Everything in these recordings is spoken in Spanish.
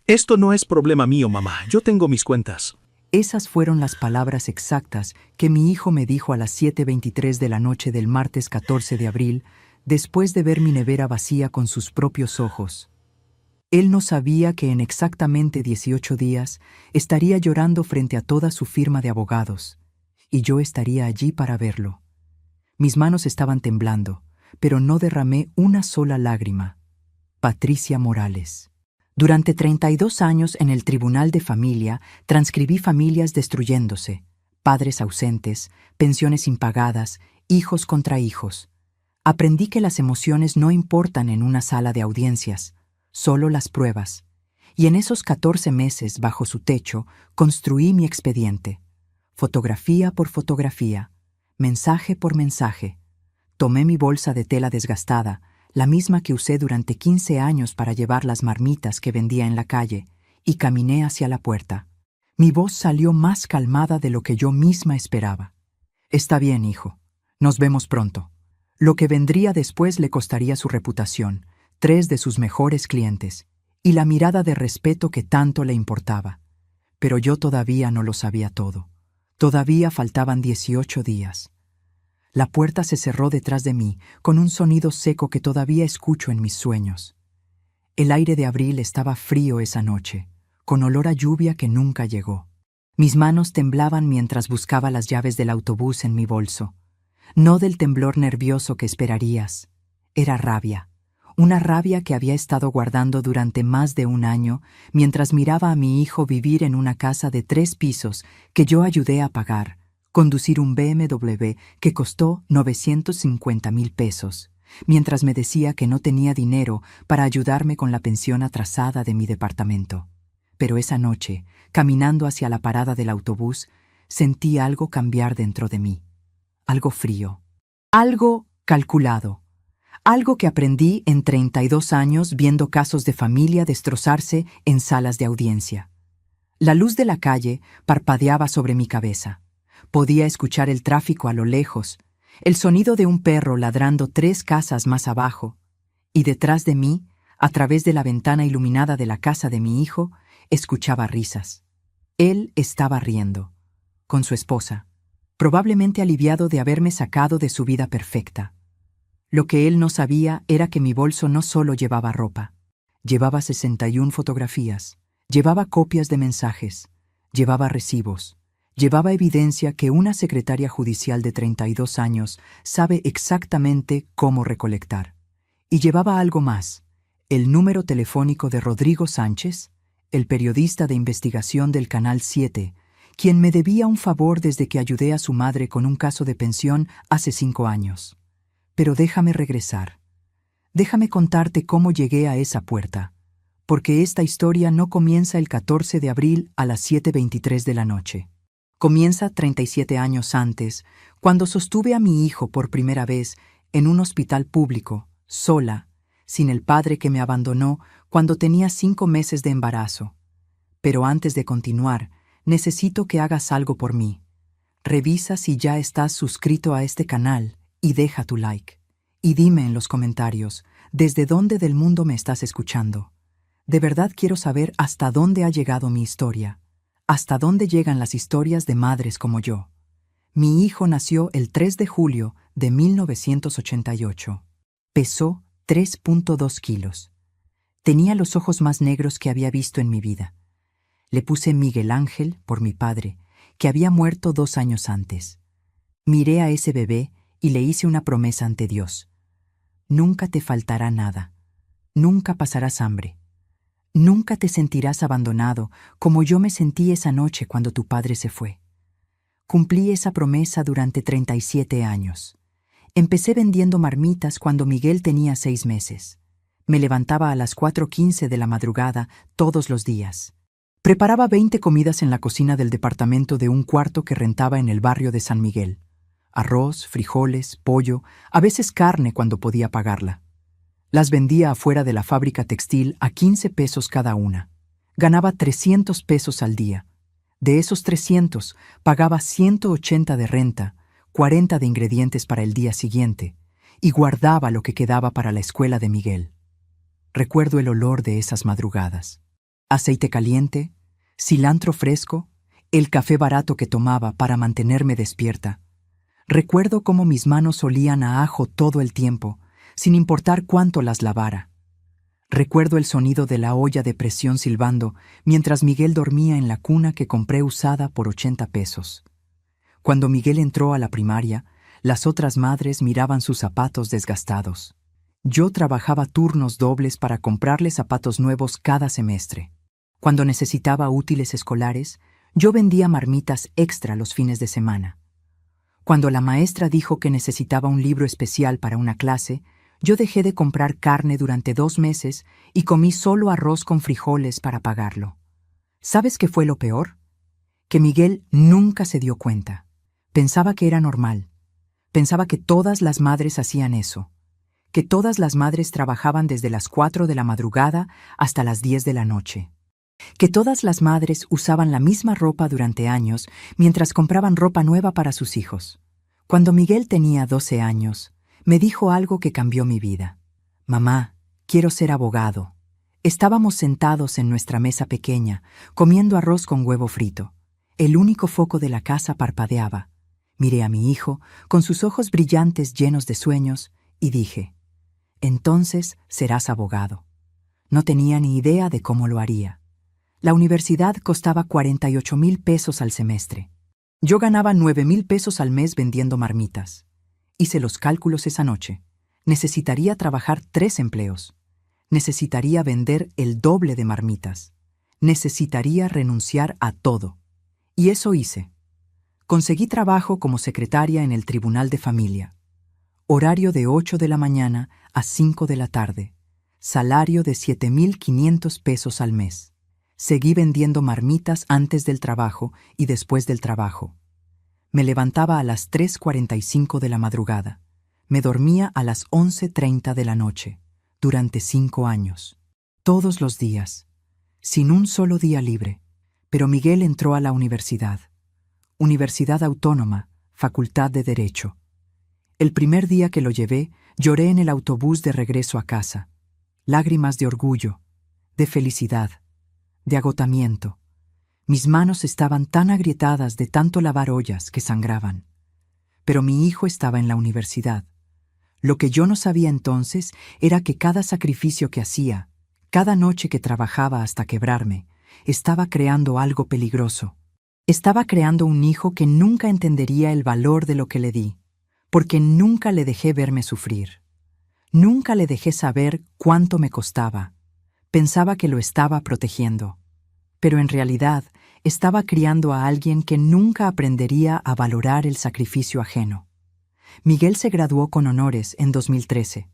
Esto no es problema mío, mamá. Yo tengo mis cuentas. Esas fueron las palabras exactas que mi hijo me dijo a las 7:23 de la noche del martes 14 de abril, después de ver mi nevera vacía con sus propios ojos. Él no sabía que en exactamente 18 días estaría llorando frente a toda su firma de abogados, y yo estaría allí para verlo. Mis manos estaban temblando, pero no derramé una sola lágrima. Patricia Morales. Durante 32 años en el Tribunal de Familia transcribí familias destruyéndose, padres ausentes, pensiones impagadas, hijos contra hijos. Aprendí que las emociones no importan en una sala de audiencias, solo las pruebas. Y en esos 14 meses bajo su techo construí mi expediente. Fotografía por fotografía, mensaje por mensaje. Tomé mi bolsa de tela desgastada, la misma que usé durante 15 años para llevar las marmitas que vendía en la calle, y caminé hacia la puerta. Mi voz salió más calmada de lo que yo misma esperaba. Está bien, hijo. Nos vemos pronto. Lo que vendría después le costaría su reputación, 3 de sus mejores clientes, y la mirada de respeto que tanto le importaba. Pero yo todavía no lo sabía todo. Todavía faltaban 18 días. La puerta se cerró detrás de mí, con un sonido seco que todavía escucho en mis sueños. El aire de abril estaba frío esa noche, con olor a lluvia que nunca llegó. Mis manos temblaban mientras buscaba las llaves del autobús en mi bolso. No del temblor nervioso que esperarías. Era rabia. Una rabia que había estado guardando durante más de un año mientras miraba a mi hijo vivir en una casa de 3 pisos que yo ayudé a pagar, conducir un BMW que costó 950,000 pesos, mientras me decía que no tenía dinero para ayudarme con la pensión atrasada de mi departamento. Pero esa noche, caminando hacia la parada del autobús, sentí algo cambiar dentro de mí. Algo frío. Algo calculado. Algo que aprendí en 32 años viendo casos de familia destrozarse en salas de audiencia. La luz de la calle parpadeaba sobre mi cabeza. Podía escuchar el tráfico a lo lejos, el sonido de un perro ladrando 3 casas más abajo, y detrás de mí, a través de la ventana iluminada de la casa de mi hijo, escuchaba risas. Él estaba riendo, con su esposa, probablemente aliviado de haberme sacado de su vida perfecta. Lo que él no sabía era que mi bolso no solo llevaba ropa, llevaba 61 fotografías, llevaba copias de mensajes, llevaba recibos, llevaba evidencia que una secretaria judicial de 32 años sabe exactamente cómo recolectar. Y llevaba algo más, el número telefónico de Rodrigo Sánchez, el periodista de investigación del Canal 7, quien me debía un favor desde que ayudé a su madre con un caso de pensión hace 5 años. Pero déjame regresar. Déjame contarte cómo llegué a esa puerta, porque esta historia no comienza el 14 de abril a las 7:23 de la noche. Comienza 37 años antes, cuando sostuve a mi hijo por primera vez en un hospital público, sola, sin el padre que me abandonó cuando tenía 5 meses de embarazo. Pero antes de continuar, necesito que hagas algo por mí. Revisa si ya estás suscrito a este canal y deja tu like. Y dime en los comentarios, ¿desde dónde del mundo me estás escuchando? De verdad quiero saber hasta dónde ha llegado mi historia. ¿Hasta dónde llegan las historias de madres como yo? Mi hijo nació el 3 de julio de 1988. Pesó 3.2 kilos. Tenía los ojos más negros que había visto en mi vida. Le puse Miguel Ángel por mi padre, que había muerto 2 años antes. Miré a ese bebé y le hice una promesa ante Dios. Nunca te faltará nada. Nunca pasarás hambre. Nunca te sentirás abandonado como yo me sentí esa noche cuando tu padre se fue. Cumplí esa promesa durante 37 años. Empecé vendiendo marmitas cuando Miguel tenía 6 meses. Me levantaba a las 4:15 de la madrugada todos los días. Preparaba 20 comidas en la cocina del departamento de un cuarto que rentaba en el barrio de San Miguel. Arroz, frijoles, pollo, a veces carne cuando podía pagarla. Las vendía afuera de la fábrica textil a 15 pesos cada una. Ganaba 300 pesos al día. De esos 300, pagaba 180 de renta, 40 de ingredientes para el día siguiente, y guardaba lo que quedaba para la escuela de Miguel. Recuerdo el olor de esas madrugadas. aceite caliente, cilantro fresco, el café barato que tomaba para mantenerme despierta. Recuerdo cómo mis manos olían a ajo todo el tiempo, sin importar cuánto las lavara. Recuerdo el sonido de la olla de presión silbando mientras Miguel dormía en la cuna que compré usada por 80 pesos. Cuando Miguel entró a la primaria, las otras madres miraban sus zapatos desgastados. Yo trabajaba turnos dobles para comprarle zapatos nuevos cada semestre. Cuando necesitaba útiles escolares, yo vendía marmitas extra los fines de semana. Cuando la maestra dijo que necesitaba un libro especial para una clase, yo dejé de comprar carne durante 2 meses y comí solo arroz con frijoles para pagarlo. ¿Sabes qué fue lo peor? Que Miguel nunca se dio cuenta. Pensaba que era normal. Pensaba que todas las madres hacían eso. Que todas las madres trabajaban desde las 4 de la madrugada hasta las 10 de la noche. Que todas las madres usaban la misma ropa durante años mientras compraban ropa nueva para sus hijos. Cuando Miguel tenía 12 años, me dijo algo que cambió mi vida. Mamá, quiero ser abogado. Estábamos sentados en nuestra mesa pequeña, comiendo arroz con huevo frito. El único foco de la casa parpadeaba. Miré a mi hijo, con sus ojos brillantes llenos de sueños, y dije, entonces serás abogado. No tenía ni idea de cómo lo haría. La universidad costaba 48,000 pesos al semestre. Yo ganaba 9,000 pesos al mes vendiendo marmitas. Hice los cálculos esa noche. Necesitaría trabajar 3 empleos. Necesitaría vender el doble de marmitas. Necesitaría renunciar a todo. Y eso hice. Conseguí trabajo como secretaria en el Tribunal de Familia. Horario de 8 de la mañana a 5 de la tarde. Salario de 7,500 pesos al mes. Seguí vendiendo marmitas antes del trabajo y después del trabajo. Me levantaba a las 3:45 de la madrugada. Me dormía a las 11:30 de la noche, durante 5 años. Todos los días, sin un solo día libre. Pero Miguel entró a la universidad. Universidad Autónoma, Facultad de Derecho. El primer día que lo llevé, lloré en el autobús de regreso a casa. Lágrimas de orgullo, de felicidad, de agotamiento. Mis manos estaban tan agrietadas de tanto lavar ollas que sangraban. Pero mi hijo estaba en la universidad. Lo que yo no sabía entonces era que cada sacrificio que hacía, cada noche que trabajaba hasta quebrarme, estaba creando algo peligroso. Estaba creando un hijo que nunca entendería el valor de lo que le di, porque nunca le dejé verme sufrir. Nunca le dejé saber cuánto me costaba. Pensaba que lo estaba protegiendo. Pero en realidad, estaba criando a alguien que nunca aprendería a valorar el sacrificio ajeno. Miguel se graduó con honores en 2013.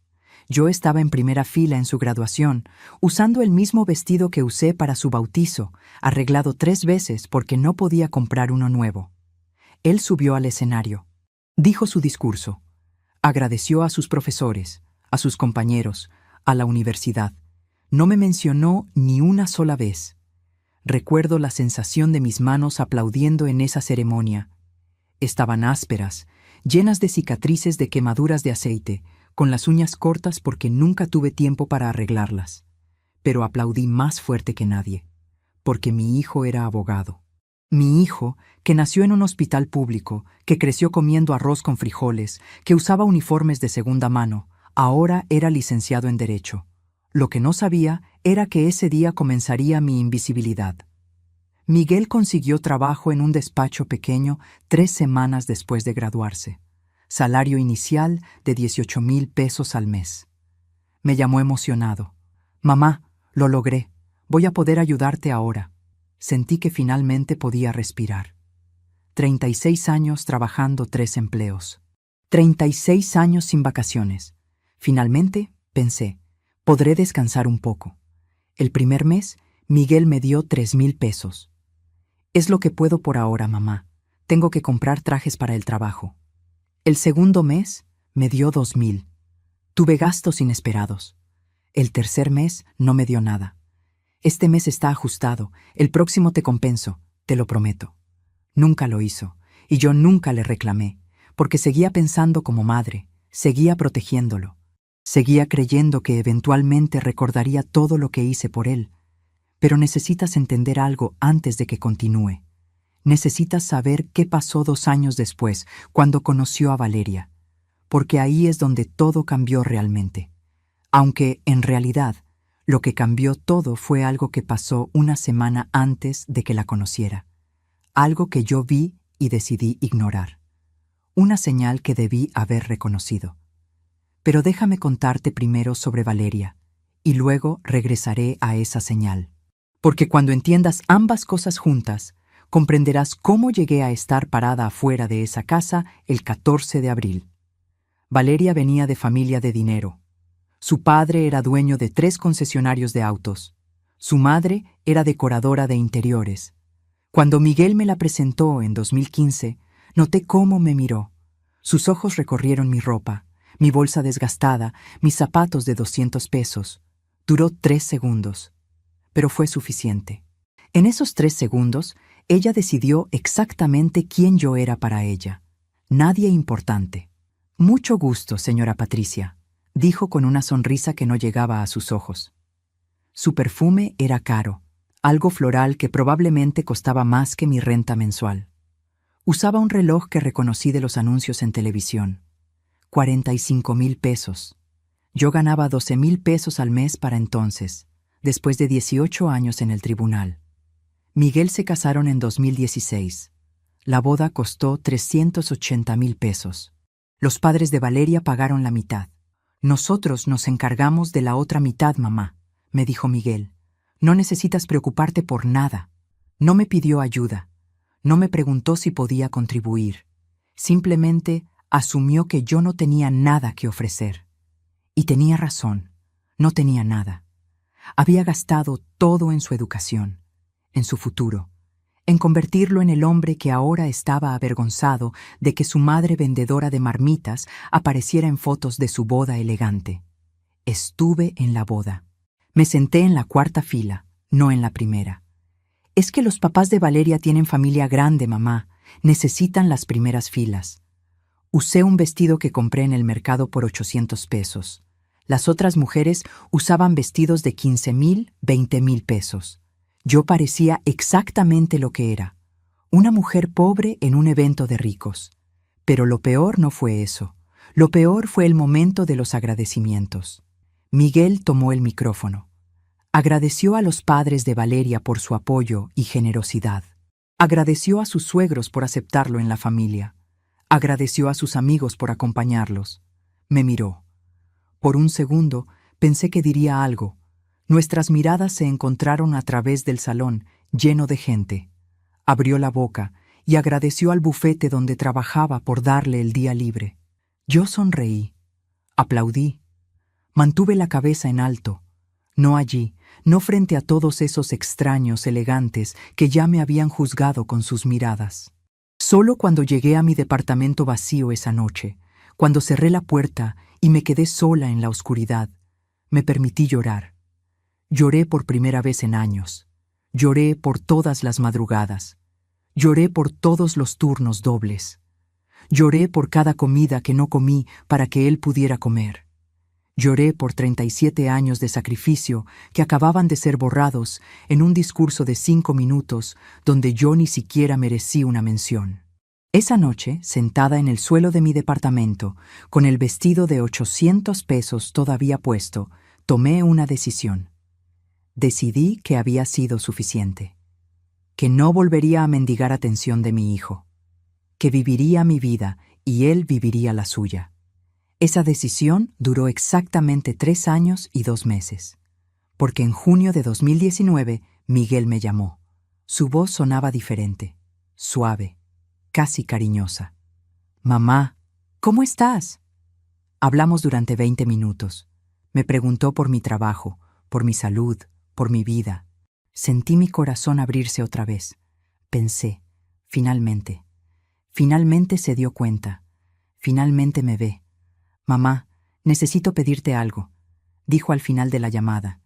Yo estaba en primera fila en su graduación, usando el mismo vestido que usé para su bautizo, arreglado 3 veces porque no podía comprar uno nuevo. Él subió al escenario. Dijo su discurso. Agradeció a sus profesores, a sus compañeros, a la universidad. No me mencionó ni una sola vez. Recuerdo la sensación de mis manos aplaudiendo en esa ceremonia. Estaban ásperas, llenas de cicatrices de quemaduras de aceite, con las uñas cortas porque nunca tuve tiempo para arreglarlas. Pero aplaudí más fuerte que nadie, porque mi hijo era abogado. Mi hijo, que nació en un hospital público, que creció comiendo arroz con frijoles, que usaba uniformes de segunda mano, ahora era licenciado en Derecho. Lo que no sabía era que ese día comenzaría mi invisibilidad. Miguel consiguió trabajo en un despacho pequeño 3 semanas después de graduarse. Salario inicial de 18,000 pesos al mes. Me llamó emocionado. Mamá, lo logré. Voy a poder ayudarte ahora. Sentí que finalmente podía respirar. 36 años trabajando 3 empleos. 36 años sin vacaciones. Finalmente, pensé, podré descansar un poco. El primer mes, Miguel me dio 3,000 pesos. Es lo que puedo por ahora, mamá. Tengo que comprar trajes para el trabajo. El segundo mes, me dio 2,000. Tuve gastos inesperados. El tercer mes, no me dio nada. Este mes está ajustado. El próximo te compenso, te lo prometo. Nunca lo hizo, y yo nunca le reclamé, porque seguía pensando como madre, seguía protegiéndolo. Seguía creyendo que eventualmente recordaría todo lo que hice por él. Pero necesitas entender algo antes de que continúe. Necesitas saber qué pasó 2 años después, cuando conoció a Valeria, porque ahí es donde todo cambió realmente. Aunque, en realidad, lo que cambió todo fue algo que pasó una semana antes de que la conociera. Algo que yo vi y decidí ignorar. Una señal que debí haber reconocido. Pero déjame contarte primero sobre Valeria, y luego regresaré a esa señal. Porque cuando entiendas ambas cosas juntas, comprenderás cómo llegué a estar parada afuera de esa casa el 14 de abril. Valeria venía de familia de dinero. Su padre era dueño de 3 concesionarios de autos. Su madre era decoradora de interiores. Cuando Miguel me la presentó en 2015, noté cómo me miró. Sus ojos recorrieron mi ropa, mi bolsa desgastada, mis zapatos de 200 pesos. Duró 3 segundos, pero fue suficiente. En esos 3 segundos, ella decidió exactamente quién yo era para ella. Nadie importante. Mucho gusto, señora Patricia, dijo con una sonrisa que no llegaba a sus ojos. Su perfume era caro, algo floral que probablemente costaba más que mi renta mensual. Usaba un reloj que reconocí de los anuncios en televisión. 45,000 pesos. Yo ganaba 12,000 pesos al mes para entonces, después de 18 años en el tribunal. Miguel se casaron en 2016. La boda costó 380,000 pesos. Los padres de Valeria pagaron la mitad. Nosotros nos encargamos de la otra mitad, mamá, me dijo Miguel. No necesitas preocuparte por nada. No me pidió ayuda. No me preguntó si podía contribuir. Simplemente asumió que yo no tenía nada que ofrecer. Y tenía razón. No tenía nada. Había gastado todo en su educación, en su futuro, en convertirlo en el hombre que ahora estaba avergonzado de que su madre vendedora de marmitas apareciera en fotos de su boda elegante. Estuve en la boda. Me senté en la 4ª fila, no en la primera. Es que los papás de Valeria tienen familia grande, mamá. Necesitan las primeras filas. Usé un vestido que compré en el mercado por 800 pesos. Las otras mujeres usaban vestidos de 15,000, 20,000 pesos. Yo parecía exactamente lo que era, una mujer pobre en un evento de ricos. Pero lo peor no fue eso. Lo peor fue el momento de los agradecimientos. Miguel tomó el micrófono. Agradeció a los padres de Valeria por su apoyo y generosidad. Agradeció a sus suegros por aceptarlo en la familia. Agradeció a sus amigos por acompañarlos. Me miró. Por un segundo pensé que diría algo. Nuestras miradas se encontraron a través del salón, lleno de gente. Abrió la boca y agradeció al bufete donde trabajaba por darle el día libre. Yo sonreí. Aplaudí. Mantuve la cabeza en alto. No allí, no frente a todos esos extraños elegantes que ya me habían juzgado con sus miradas. Solo cuando llegué a mi departamento vacío esa noche, cuando cerré la puerta y me quedé sola en la oscuridad, me permití llorar. Lloré por primera vez en años. Lloré por todas las madrugadas. Lloré por todos los turnos dobles. Lloré por cada comida que no comí para que él pudiera comer. Lloré por 37 años de sacrificio que acababan de ser borrados en un discurso de 5 minutos donde yo ni siquiera merecí una mención. Esa noche, sentada en el suelo de mi departamento, con el vestido de 800 pesos todavía puesto, tomé una decisión. Decidí que había sido suficiente, que no volvería a mendigar atención de mi hijo, que viviría mi vida y él viviría la suya. Esa decisión duró exactamente 3 años y 2 meses, porque en junio de 2019 Miguel me llamó. Su voz sonaba diferente, suave, casi cariñosa. «Mamá, ¿cómo estás?» Hablamos durante 20 minutos. Me preguntó por mi trabajo, por mi salud, por mi vida. Sentí mi corazón abrirse otra vez. Pensé, finalmente se dio cuenta. Finalmente me ve. «Mamá, necesito pedirte algo», dijo al final de la llamada.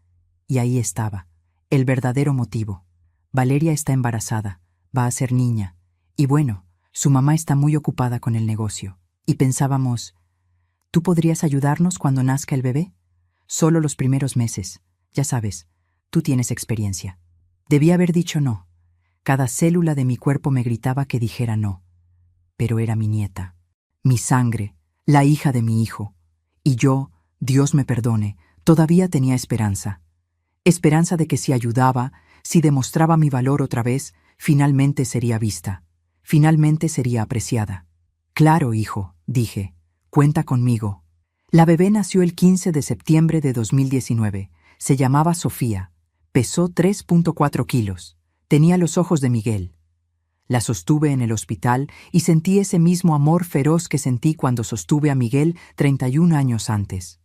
Y ahí estaba, el verdadero motivo. Valeria está embarazada, va a ser niña. Y bueno, su mamá está muy ocupada con el negocio. Y pensábamos, ¿tú podrías ayudarnos cuando nazca el bebé? Solo los primeros meses. Ya sabes, tú tienes experiencia. Debí haber dicho no. Cada célula de mi cuerpo me gritaba que dijera no. Pero era mi nieta, mi sangre, la hija de mi hijo. Y yo, Dios me perdone, todavía tenía esperanza. Esperanza de que si ayudaba, si demostraba mi valor otra vez, finalmente sería vista. Finalmente sería apreciada. Claro, hijo, dije, cuenta conmigo. La bebé nació el 15 de septiembre de 2019. Se llamaba Sofía. Pesó 3.4 kilos. Tenía los ojos de Miguel. La sostuve en el hospital y sentí ese mismo amor feroz que sentí cuando sostuve a Miguel 31 años antes.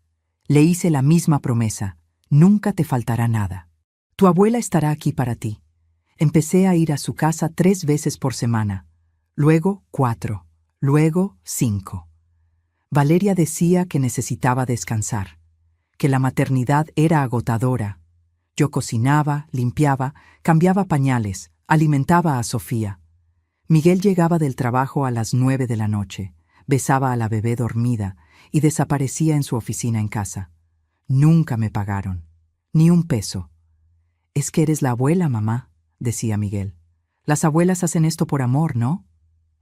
Le hice la misma promesa: nunca te faltará nada. Tu abuela estará aquí para ti. Empecé a ir a su casa 3 veces por semana, luego 4, luego 5. Valeria decía que necesitaba descansar, que la maternidad era agotadora. Yo cocinaba, limpiaba, cambiaba pañales, alimentaba a Sofía. Miguel llegaba del trabajo a las 9 de la noche, besaba a la bebé dormida y desaparecía en su oficina en casa. Nunca me pagaron, ni un peso. «Es que eres la abuela, mamá», decía Miguel. «Las abuelas hacen esto por amor, ¿no?»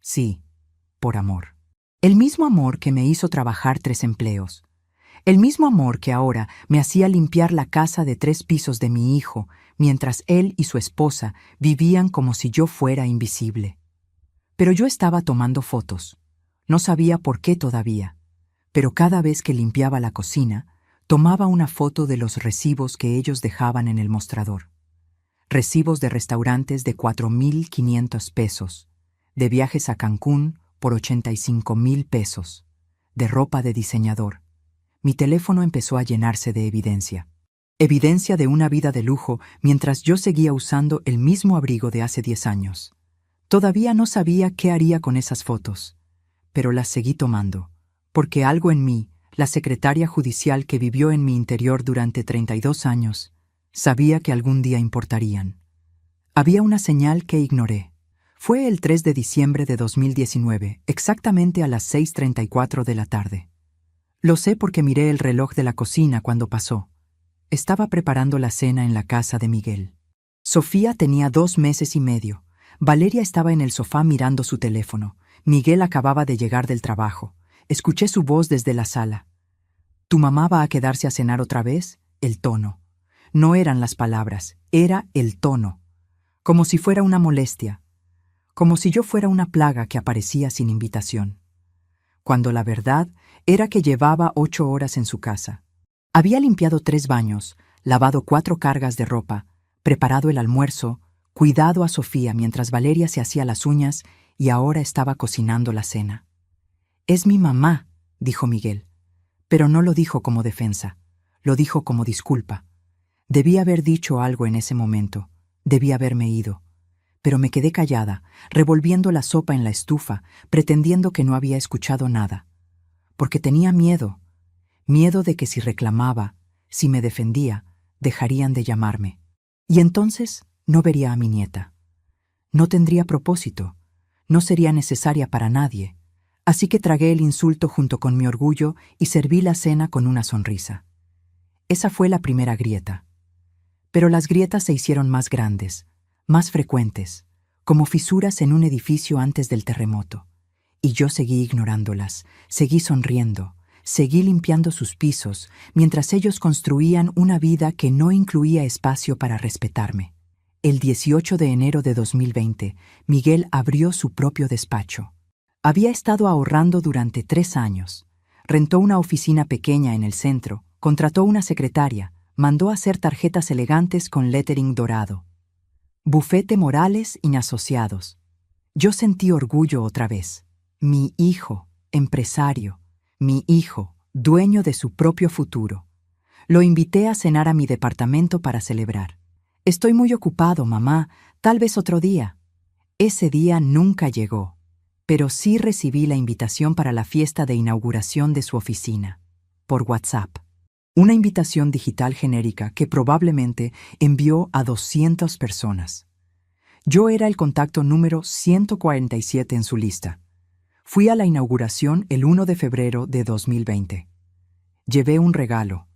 «Sí, por amor». El mismo amor que me hizo trabajar 3 empleos. El mismo amor que ahora me hacía limpiar la casa de 3 pisos de mi hijo, mientras él y su esposa vivían como si yo fuera invisible. Pero yo estaba tomando fotos. No sabía por qué todavía, pero cada vez que limpiaba la cocina, tomaba una foto de los recibos que ellos dejaban en el mostrador. Recibos de restaurantes de 4,500 pesos, de viajes a Cancún por 85,000 pesos, de ropa de diseñador. Mi teléfono empezó a llenarse de evidencia. Evidencia de una vida de lujo mientras yo seguía usando el mismo abrigo de hace 10 años. Todavía no sabía qué haría con esas fotos, pero las seguí tomando, porque algo en mí, la secretaria judicial que vivió en mi interior durante 32 años, sabía que algún día importarían. Había una señal que ignoré. Fue el 3 de diciembre de 2019, exactamente a las 6:34 de la tarde. Lo sé porque miré el reloj de la cocina cuando pasó. Estaba preparando la cena en la casa de Miguel. Sofía tenía 2 meses y medio. Valeria estaba en el sofá mirando su teléfono. Miguel acababa de llegar del trabajo. Escuché su voz desde la sala. «¿Tu mamá va a quedarse a cenar otra vez?» El tono. No eran las palabras, era el tono. Como si fuera una molestia. Como si yo fuera una plaga que aparecía sin invitación. Cuando la verdad era que llevaba 8 horas en su casa. Había limpiado 3 baños, lavado 4 cargas de ropa, preparado el almuerzo, cuidado a Sofía mientras Valeria se hacía las uñas y ahora estaba cocinando la cena. «Es mi mamá», dijo Miguel. Pero no lo dijo como defensa, lo dijo como disculpa. Debí haber dicho algo en ese momento, debí haberme ido. Pero me quedé callada, revolviendo la sopa en la estufa, pretendiendo que no había escuchado nada. Porque tenía miedo de que si reclamaba, si me defendía, dejarían de llamarme. Y entonces no vería a mi nieta. No tendría propósito, no sería necesaria para nadie. Así que tragué el insulto junto con mi orgullo y serví la cena con una sonrisa. Esa fue la primera grieta. Pero las grietas se hicieron más grandes, más frecuentes, como fisuras en un edificio antes del terremoto. Y yo seguí ignorándolas, seguí sonriendo, seguí limpiando sus pisos, mientras ellos construían una vida que no incluía espacio para respetarme. El 18 de enero de 2020, Miguel abrió su propio despacho. Había estado ahorrando durante 3 años. Rentó una oficina pequeña en el centro, contrató una secretaria, mandó hacer tarjetas elegantes con lettering dorado. Bufete Morales y Asociados. Yo sentí orgullo otra vez. Mi hijo, empresario. Mi hijo, dueño de su propio futuro. Lo invité a cenar a mi departamento para celebrar. «Estoy muy ocupado, mamá, tal vez otro día». Ese día nunca llegó. Pero sí recibí la invitación para la fiesta de inauguración de su oficina, por WhatsApp. Una invitación digital genérica que probablemente envió a 200 personas. Yo era el contacto número 147 en su lista. Fui a la inauguración el 1 de febrero de 2020. Llevé un regalo,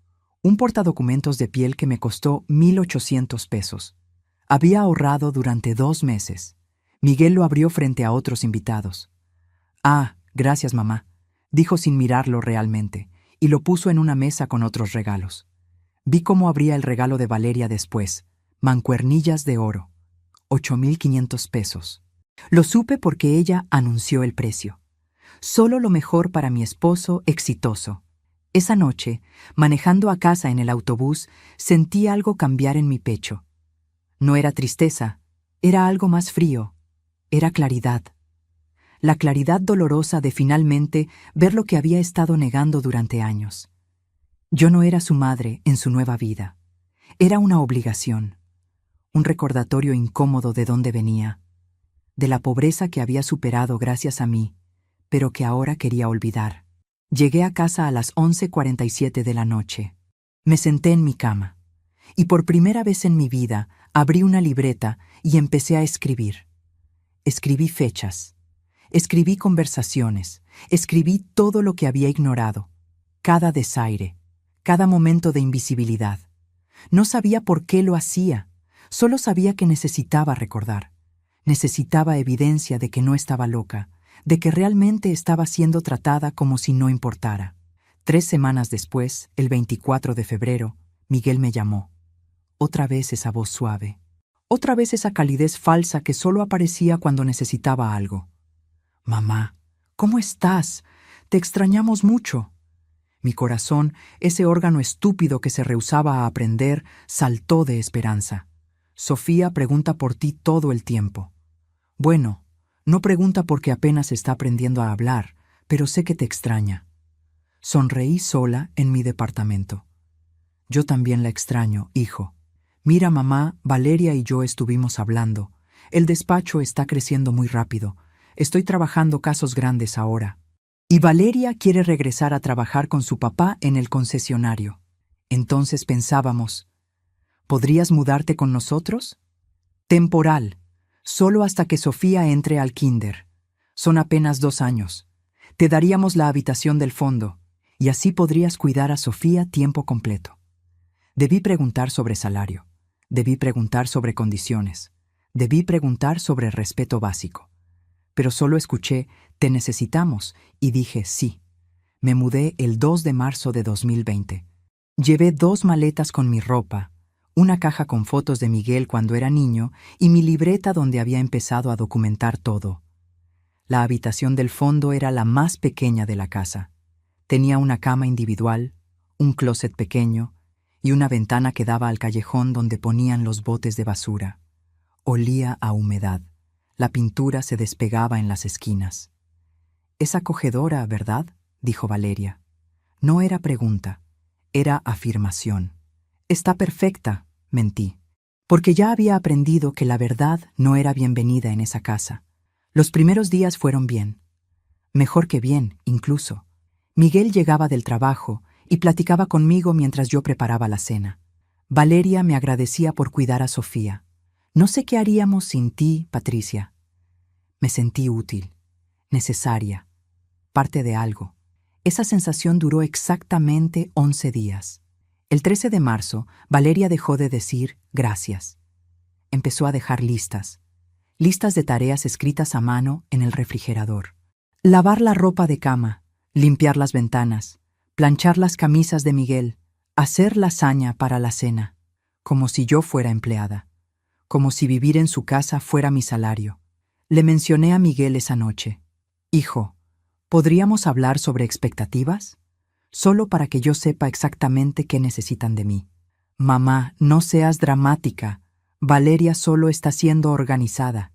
un portadocumentos de piel que me costó 1,800 pesos. Había ahorrado durante 2 meses. Miguel lo abrió frente a otros invitados. «Ah, gracias, mamá», dijo sin mirarlo realmente, y lo puso en una mesa con otros regalos. Vi cómo abría el regalo de Valeria después. Mancuernillas de oro. 8,500 pesos. Lo supe porque ella anunció el precio. Solo lo mejor para mi esposo exitoso. Esa noche, manejando a casa en el autobús, sentí algo cambiar en mi pecho. No era tristeza, era algo más frío. Era claridad. La claridad dolorosa de finalmente ver lo que había estado negando durante años. Yo no era su madre en su nueva vida. Era una obligación. Un recordatorio incómodo de dónde venía. De la pobreza que había superado gracias a mí, pero que ahora quería olvidar. Llegué a casa a las 11:47 de la noche. Me senté en mi cama. Y por primera vez en mi vida abrí una libreta y empecé a escribir. Escribí fechas. Escribí conversaciones. Escribí todo lo que había ignorado. Cada desaire. Cada momento de invisibilidad. No sabía por qué lo hacía. Solo sabía que necesitaba recordar. Necesitaba evidencia de que no estaba loca, de que realmente estaba siendo tratada como si no importara. 3 semanas después, el 24 de febrero, Miguel me llamó. Otra vez esa voz suave. Otra vez esa calidez falsa que solo aparecía cuando necesitaba algo. «Mamá, ¿cómo estás? Te extrañamos mucho». Mi corazón, ese órgano estúpido que se rehusaba a aprender, saltó de esperanza. «Sofía pregunta por ti todo el tiempo». «Bueno, no pregunta porque apenas está aprendiendo a hablar, pero sé que te extraña». Sonreí sola en mi departamento. «Yo también la extraño, hijo. Mira, mamá, Valeria y yo estuvimos hablando. El despacho está creciendo muy rápido. Estoy trabajando casos grandes ahora. Y Valeria quiere regresar a trabajar con su papá en el concesionario. Entonces pensábamos, ¿podrías mudarte con nosotros? Temporal, solo hasta que Sofía entre al kinder. Son apenas 2 años. Te daríamos la habitación del fondo, y así podrías cuidar a Sofía tiempo completo». Debí preguntar sobre salario. Debí preguntar sobre condiciones. Debí preguntar sobre respeto básico. Pero solo escuché, «Te necesitamos», y dije sí. Me mudé el 2 de marzo de 2020. Llevé 2 maletas con mi ropa, una caja con fotos de Miguel cuando era niño y mi libreta donde había empezado a documentar todo. La habitación del fondo era la más pequeña de la casa. Tenía una cama individual, un closet pequeño y una ventana que daba al callejón donde ponían los botes de basura. Olía a humedad. La pintura se despegaba en las esquinas. «Es acogedora, ¿verdad?», dijo Valeria. No era pregunta, era afirmación. «Está perfecta», mentí, porque ya había aprendido que la verdad no era bienvenida en esa casa. Los primeros días fueron bien. Mejor que bien, incluso. Miguel llegaba del trabajo y platicaba conmigo mientras yo preparaba la cena. Valeria me agradecía por cuidar a Sofía. «No sé qué haríamos sin ti, Patricia». Me sentí útil, necesaria, parte de algo. Esa sensación duró exactamente 11 días. El 13 de marzo, Valeria dejó de decir gracias. Empezó a dejar listas de tareas escritas a mano en el refrigerador. Lavar la ropa de cama, limpiar las ventanas, planchar las camisas de Miguel, hacer lasaña para la cena, como si yo fuera empleada, como si vivir en su casa fuera mi salario. Le mencioné a Miguel esa noche. «Hijo, ¿podríamos hablar sobre expectativas? Solo para que yo sepa exactamente qué necesitan de mí». «Mamá, no seas dramática. Valeria solo está siendo organizada.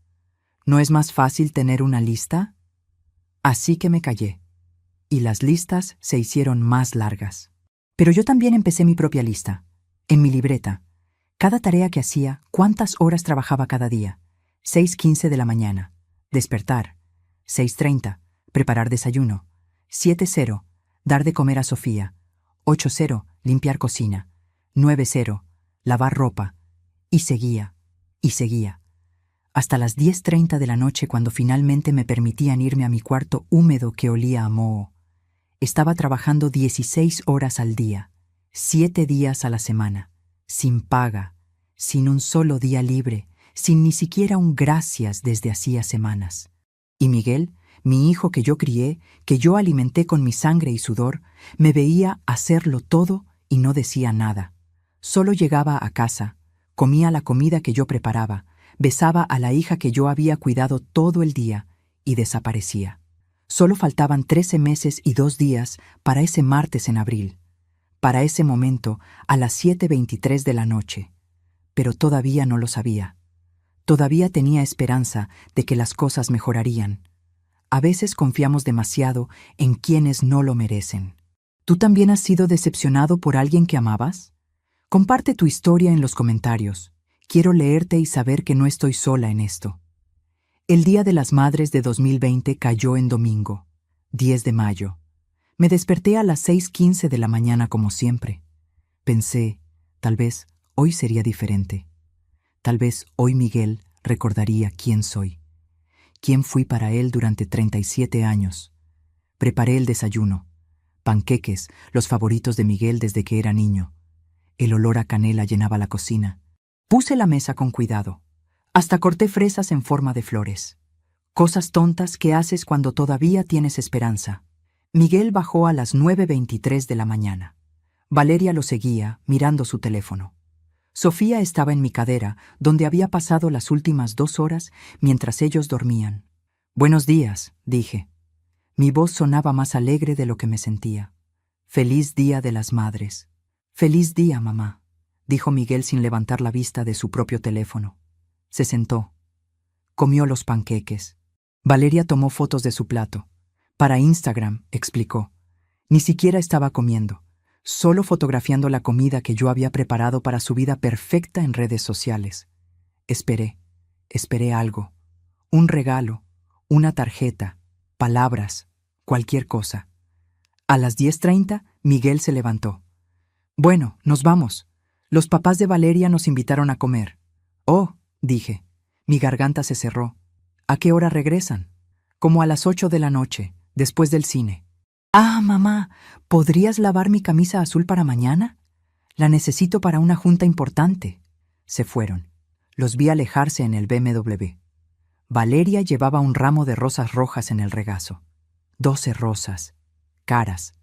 ¿No es más fácil tener una lista?». Así que me callé. Y las listas se hicieron más largas. Pero yo también empecé mi propia lista. En mi libreta. Cada tarea que hacía, cuántas horas trabajaba cada día. 6:15 de la mañana. Despertar. 6:30. Preparar desayuno. 7:0. Dar de comer a Sofía. 8:0. Limpiar cocina. 9:0. Lavar ropa. Y seguía. Y seguía. Hasta las 10:30 de la noche cuando finalmente me permitían irme a mi cuarto húmedo que olía a moho. Estaba trabajando 16 horas al día. 7 días a la semana. Sin paga. sin un solo día libre, sin ni siquiera un gracias desde hacía semanas. Y Miguel, mi hijo que yo crié, que yo alimenté con mi sangre y sudor, me veía hacerlo todo y no decía nada. Solo llegaba a casa, comía la comida que yo preparaba, besaba a la hija que yo había cuidado todo el día y desaparecía. Solo faltaban 13 meses y 2 días para ese martes en abril, para ese momento a las 7:23 de la noche. Pero todavía no lo sabía. Todavía tenía esperanza de que las cosas mejorarían. A veces confiamos demasiado en quienes no lo merecen. ¿Tú también has sido decepcionado por alguien que amabas? Comparte tu historia en los comentarios. Quiero leerte y saber que no estoy sola en esto. El Día de las Madres de 2020 cayó en domingo, 10 de mayo. Me desperté a las 6:15 de la mañana como siempre. Pensé, tal vez hoy sería diferente. Tal vez hoy Miguel recordaría quién soy, quién fui para él durante 37 años. Preparé el desayuno, panqueques, los favoritos de Miguel desde que era niño. El olor a canela llenaba la cocina. Puse la mesa con cuidado. Hasta corté fresas en forma de flores. Cosas tontas que haces cuando todavía tienes esperanza. Miguel bajó a las 9:23 de la mañana. Valeria lo seguía, mirando su teléfono. Sofía estaba en mi cadera, donde había pasado las últimas 2 horas mientras ellos dormían. «Buenos días», dije. Mi voz sonaba más alegre de lo que me sentía. «Feliz Día de las Madres». «Feliz día, mamá», dijo Miguel sin levantar la vista de su propio teléfono. Se sentó. Comió los panqueques. Valeria tomó fotos de su plato. «Para Instagram», explicó. Ni siquiera estaba comiendo, solo fotografiando la comida que yo había preparado para su vida perfecta en redes sociales. Esperé algo. Un regalo, una tarjeta, palabras, cualquier cosa. A las 10:30, Miguel se levantó. «Bueno, nos vamos. Los papás de Valeria nos invitaron a comer». «Oh», dije. Mi garganta se cerró. «¿A qué hora regresan?» «Como a las 8 de la noche, después del cine». «Ah, mamá, ¿podrías lavar mi camisa azul para mañana? La necesito para una junta importante». Se fueron. Los vi alejarse en el BMW. Valeria llevaba un ramo de rosas rojas en el regazo. 12 rosas, caras,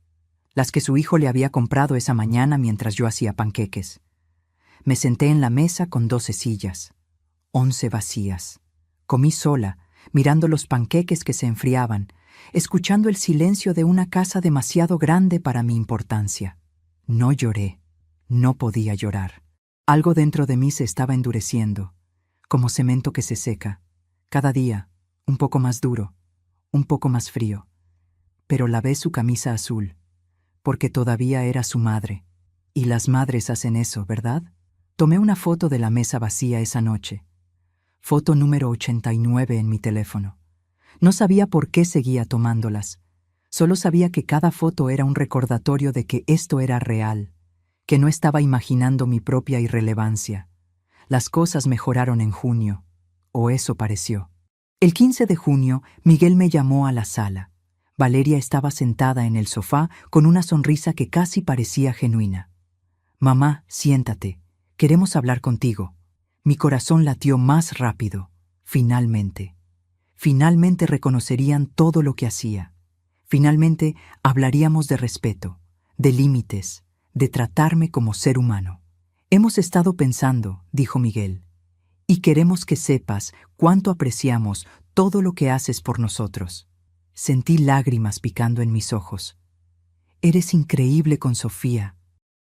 las que su hijo le había comprado esa mañana mientras yo hacía panqueques. Me senté en la mesa con 12 sillas, 11 vacías. Comí sola, mirando los panqueques que se enfriaban, escuchando el silencio de una casa demasiado grande para mi importancia. No lloré, no podía llorar. Algo dentro de mí se estaba endureciendo, como cemento que se seca, cada día, un poco más duro, un poco más frío. Pero lavé su camisa azul, porque todavía era su madre. Y las madres hacen eso, ¿verdad? Tomé una foto de la mesa vacía esa noche. Foto número 89 en mi teléfono. No sabía por qué seguía tomándolas. Solo sabía que cada foto era un recordatorio de que esto era real, que no estaba imaginando mi propia irrelevancia. Las cosas mejoraron en junio, o eso pareció. El 15 de junio, Miguel me llamó a la sala. Valeria estaba sentada en el sofá con una sonrisa que casi parecía genuina. «Mamá, siéntate. Queremos hablar contigo». Mi corazón latió más rápido. Finalmente. Finalmente reconocerían todo lo que hacía. Finalmente hablaríamos de respeto, de límites, de tratarme como ser humano. «Hemos estado pensando», dijo Miguel, «y queremos que sepas cuánto apreciamos todo lo que haces por nosotros». Sentí lágrimas picando en mis ojos. «Eres increíble con Sofía.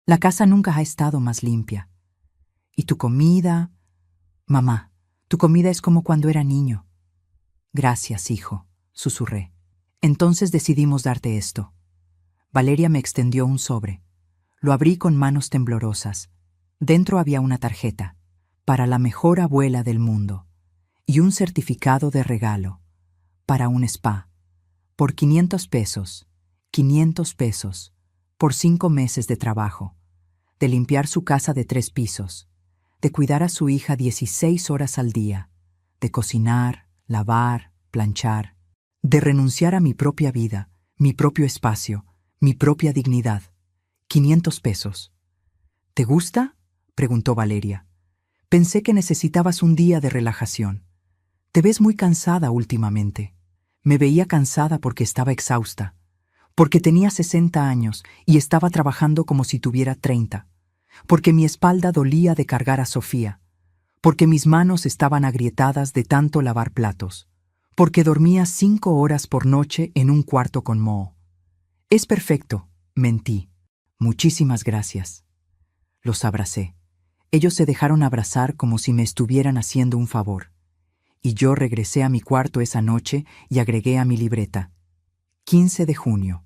La casa nunca ha estado más limpia. Y tu comida... Mamá, tu comida es como cuando era niño». «Gracias, hijo», susurré. «Entonces decidimos darte esto». Valeria me extendió un sobre. Lo abrí con manos temblorosas. Dentro había una tarjeta, para la mejor abuela del mundo, y un certificado de regalo, para un spa. Por 500 pesos, 500 pesos, por 5 meses de trabajo, de limpiar su casa de 3 pisos, de cuidar a su hija 16 horas al día, de cocinar, lavar, planchar, de renunciar a mi propia vida, mi propio espacio, mi propia dignidad. 500 pesos. «¿Te gusta?», preguntó Valeria. Pensé que necesitabas un día de relajación. Te ves muy cansada últimamente. Me veía cansada porque estaba exhausta, porque tenía 60 años y estaba trabajando como si tuviera 30, porque mi espalda dolía de cargar a Sofía, porque mis manos estaban agrietadas de tanto lavar platos, porque dormía 5 horas por noche en un cuarto con moho. Es perfecto, mentí. Muchísimas gracias. Los abracé. Ellos se dejaron abrazar como si me estuvieran haciendo un favor. Y yo regresé a mi cuarto esa noche y agregué a mi libreta: 15 de junio.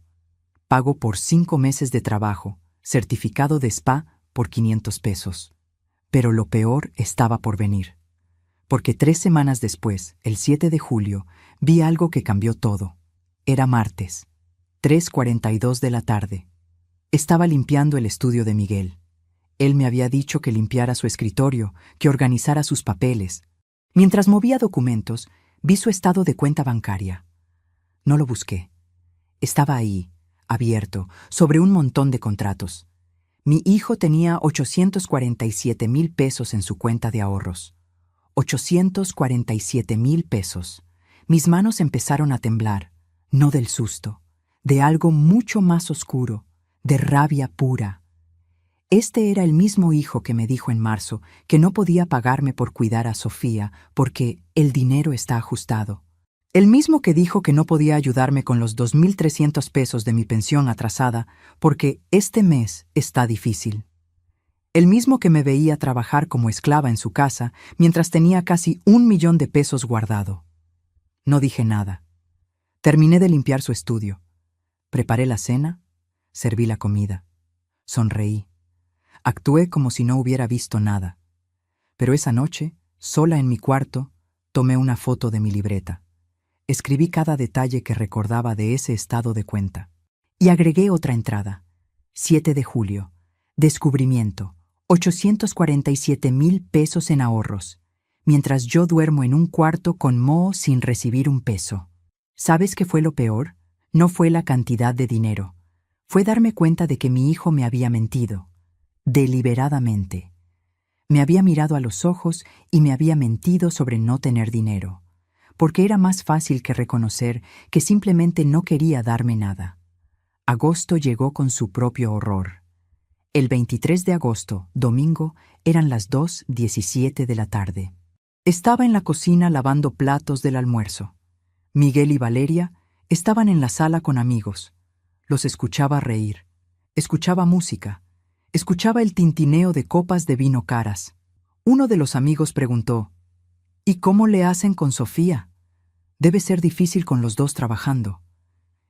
Pago por 5 meses de trabajo, certificado de spa por 500 pesos. Pero lo peor estaba por venir. Porque 3 semanas después, el 7 de julio, vi algo que cambió todo. Era martes, 3:42 de la tarde. Estaba limpiando el estudio de Miguel. Él me había dicho que limpiara su escritorio, que organizara sus papeles. Mientras movía documentos, vi su estado de cuenta bancaria. No lo busqué. Estaba ahí, abierto, sobre un montón de contratos. Mi hijo tenía 847,000 pesos en su cuenta de ahorros. 847,000 pesos. Mis manos empezaron a temblar, no del susto, de algo mucho más oscuro, de rabia pura. Este era el mismo hijo que me dijo en marzo que no podía pagarme por cuidar a Sofía porque el dinero está ajustado. El mismo que dijo que no podía ayudarme con los 2,300 pesos de mi pensión atrasada porque este mes está difícil. El mismo que me veía trabajar como esclava en su casa mientras tenía casi 1,000,000 de pesos guardado. No dije nada. Terminé de limpiar su estudio. Preparé la cena, serví la comida. Sonreí. Actué como si no hubiera visto nada. Pero esa noche, sola en mi cuarto, tomé una foto de mi libreta. Escribí cada detalle que recordaba de ese estado de cuenta. Y agregué otra entrada. 7 de julio. Descubrimiento. 847,000 pesos en ahorros, mientras yo duermo en un cuarto con moho sin recibir un peso. ¿Sabes qué fue lo peor? No fue la cantidad de dinero. Fue darme cuenta de que mi hijo me había mentido. Deliberadamente. Me había mirado a los ojos y me había mentido sobre no tener dinero, porque era más fácil que reconocer que simplemente no quería darme nada. Agosto llegó con su propio horror. El 23 de agosto, domingo, eran las 2:17 de la tarde. Estaba en la cocina lavando platos del almuerzo. Miguel y Valeria estaban en la sala con amigos. Los escuchaba reír. Escuchaba música. Escuchaba el tintineo de copas de vino caras. Uno de los amigos preguntó: ¿y cómo le hacen con Sofía? Debe ser difícil con los dos trabajando.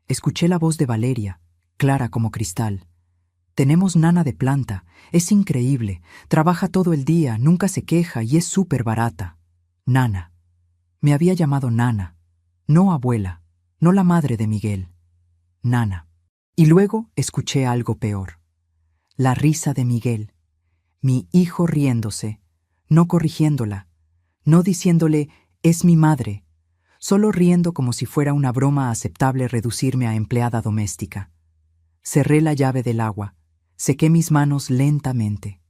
Escuché la voz de Valeria, clara como cristal. Tenemos nana de planta, es increíble, trabaja todo el día, nunca se queja y es súper barata. Nana. Me había llamado Nana, no abuela, no la madre de Miguel. Nana. Y luego escuché algo peor. La risa de Miguel, mi hijo riéndose, no corrigiéndola, no diciéndole «es mi madre», solo riendo como si fuera una broma aceptable reducirme a empleada doméstica. Cerré la llave del agua, sequé mis manos lentamente.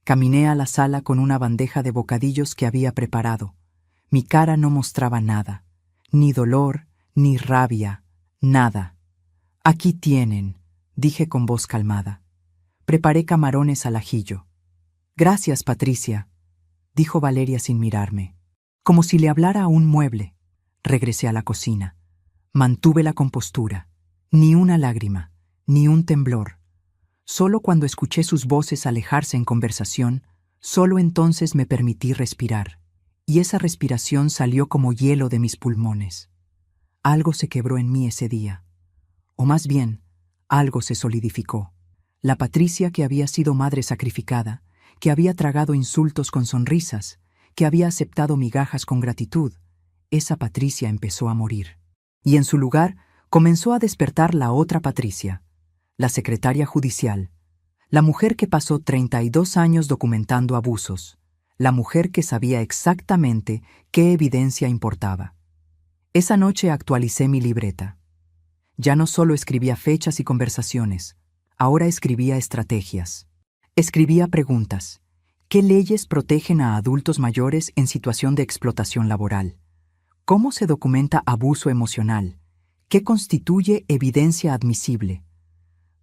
Caminé a la sala con una bandeja de bocadillos que había preparado. Mi cara no mostraba nada, ni dolor, ni rabia, nada. «Aquí tienen», dije con voz calmada. Preparé camarones al ajillo. «Gracias, Patricia», dijo Valeria sin mirarme. Como si le hablara a un mueble. Regresé a la cocina. Mantuve la compostura. Ni una lágrima, ni un temblor. Solo cuando escuché sus voces alejarse en conversación, solo entonces me permití respirar. Y esa respiración salió como hielo de mis pulmones. Algo se quebró en mí ese día. O más bien, algo se solidificó. La Patricia que había sido madre sacrificada, que había tragado insultos con sonrisas, que había aceptado migajas con gratitud, esa Patricia empezó a morir. Y en su lugar comenzó a despertar la otra Patricia, la secretaria judicial, la mujer que pasó 32 años documentando abusos, la mujer que sabía exactamente qué evidencia importaba. Esa noche actualicé mi libreta. Ya no solo escribía fechas y conversaciones, ahora escribía estrategias. Escribía preguntas. ¿Qué leyes protegen a adultos mayores en situación de explotación laboral? ¿Cómo se documenta abuso emocional? ¿Qué constituye evidencia admisible?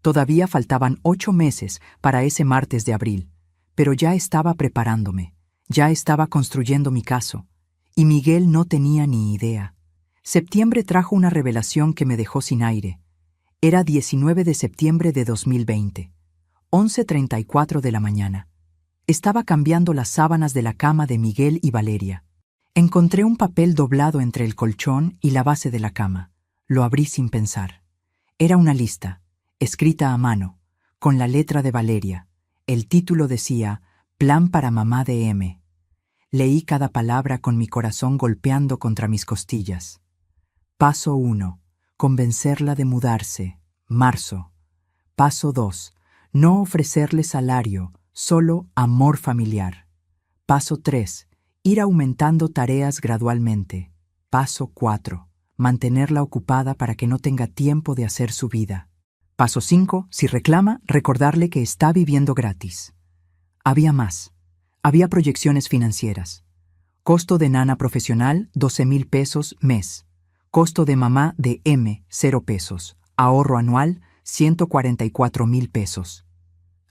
Todavía faltaban 8 meses para ese martes de abril, pero ya estaba preparándome, ya estaba construyendo mi caso, y Miguel no tenía ni idea. Septiembre trajo una revelación que me dejó sin aire. Era 19 de septiembre de 2020, 11:34 de la mañana. Estaba cambiando las sábanas de la cama de Miguel y Valeria. Encontré un papel doblado entre el colchón y la base de la cama. Lo abrí sin pensar. Era una lista, escrita a mano, con la letra de Valeria. El título decía, Plan para mamá de M. Leí cada palabra con mi corazón golpeando contra mis costillas. Paso 1. Convencerla de mudarse. Marzo. Paso 2. No ofrecerle salario, solo amor familiar. Paso 3. Ir aumentando tareas gradualmente. Paso 4. Mantenerla ocupada para que no tenga tiempo de hacer su vida. Paso 5. Si reclama, recordarle que está viviendo gratis. Había más. Había proyecciones financieras. Costo de nana profesional, 12,000 pesos mes. Costo de mamá de M, 0 pesos. Ahorro anual, 144,000 pesos.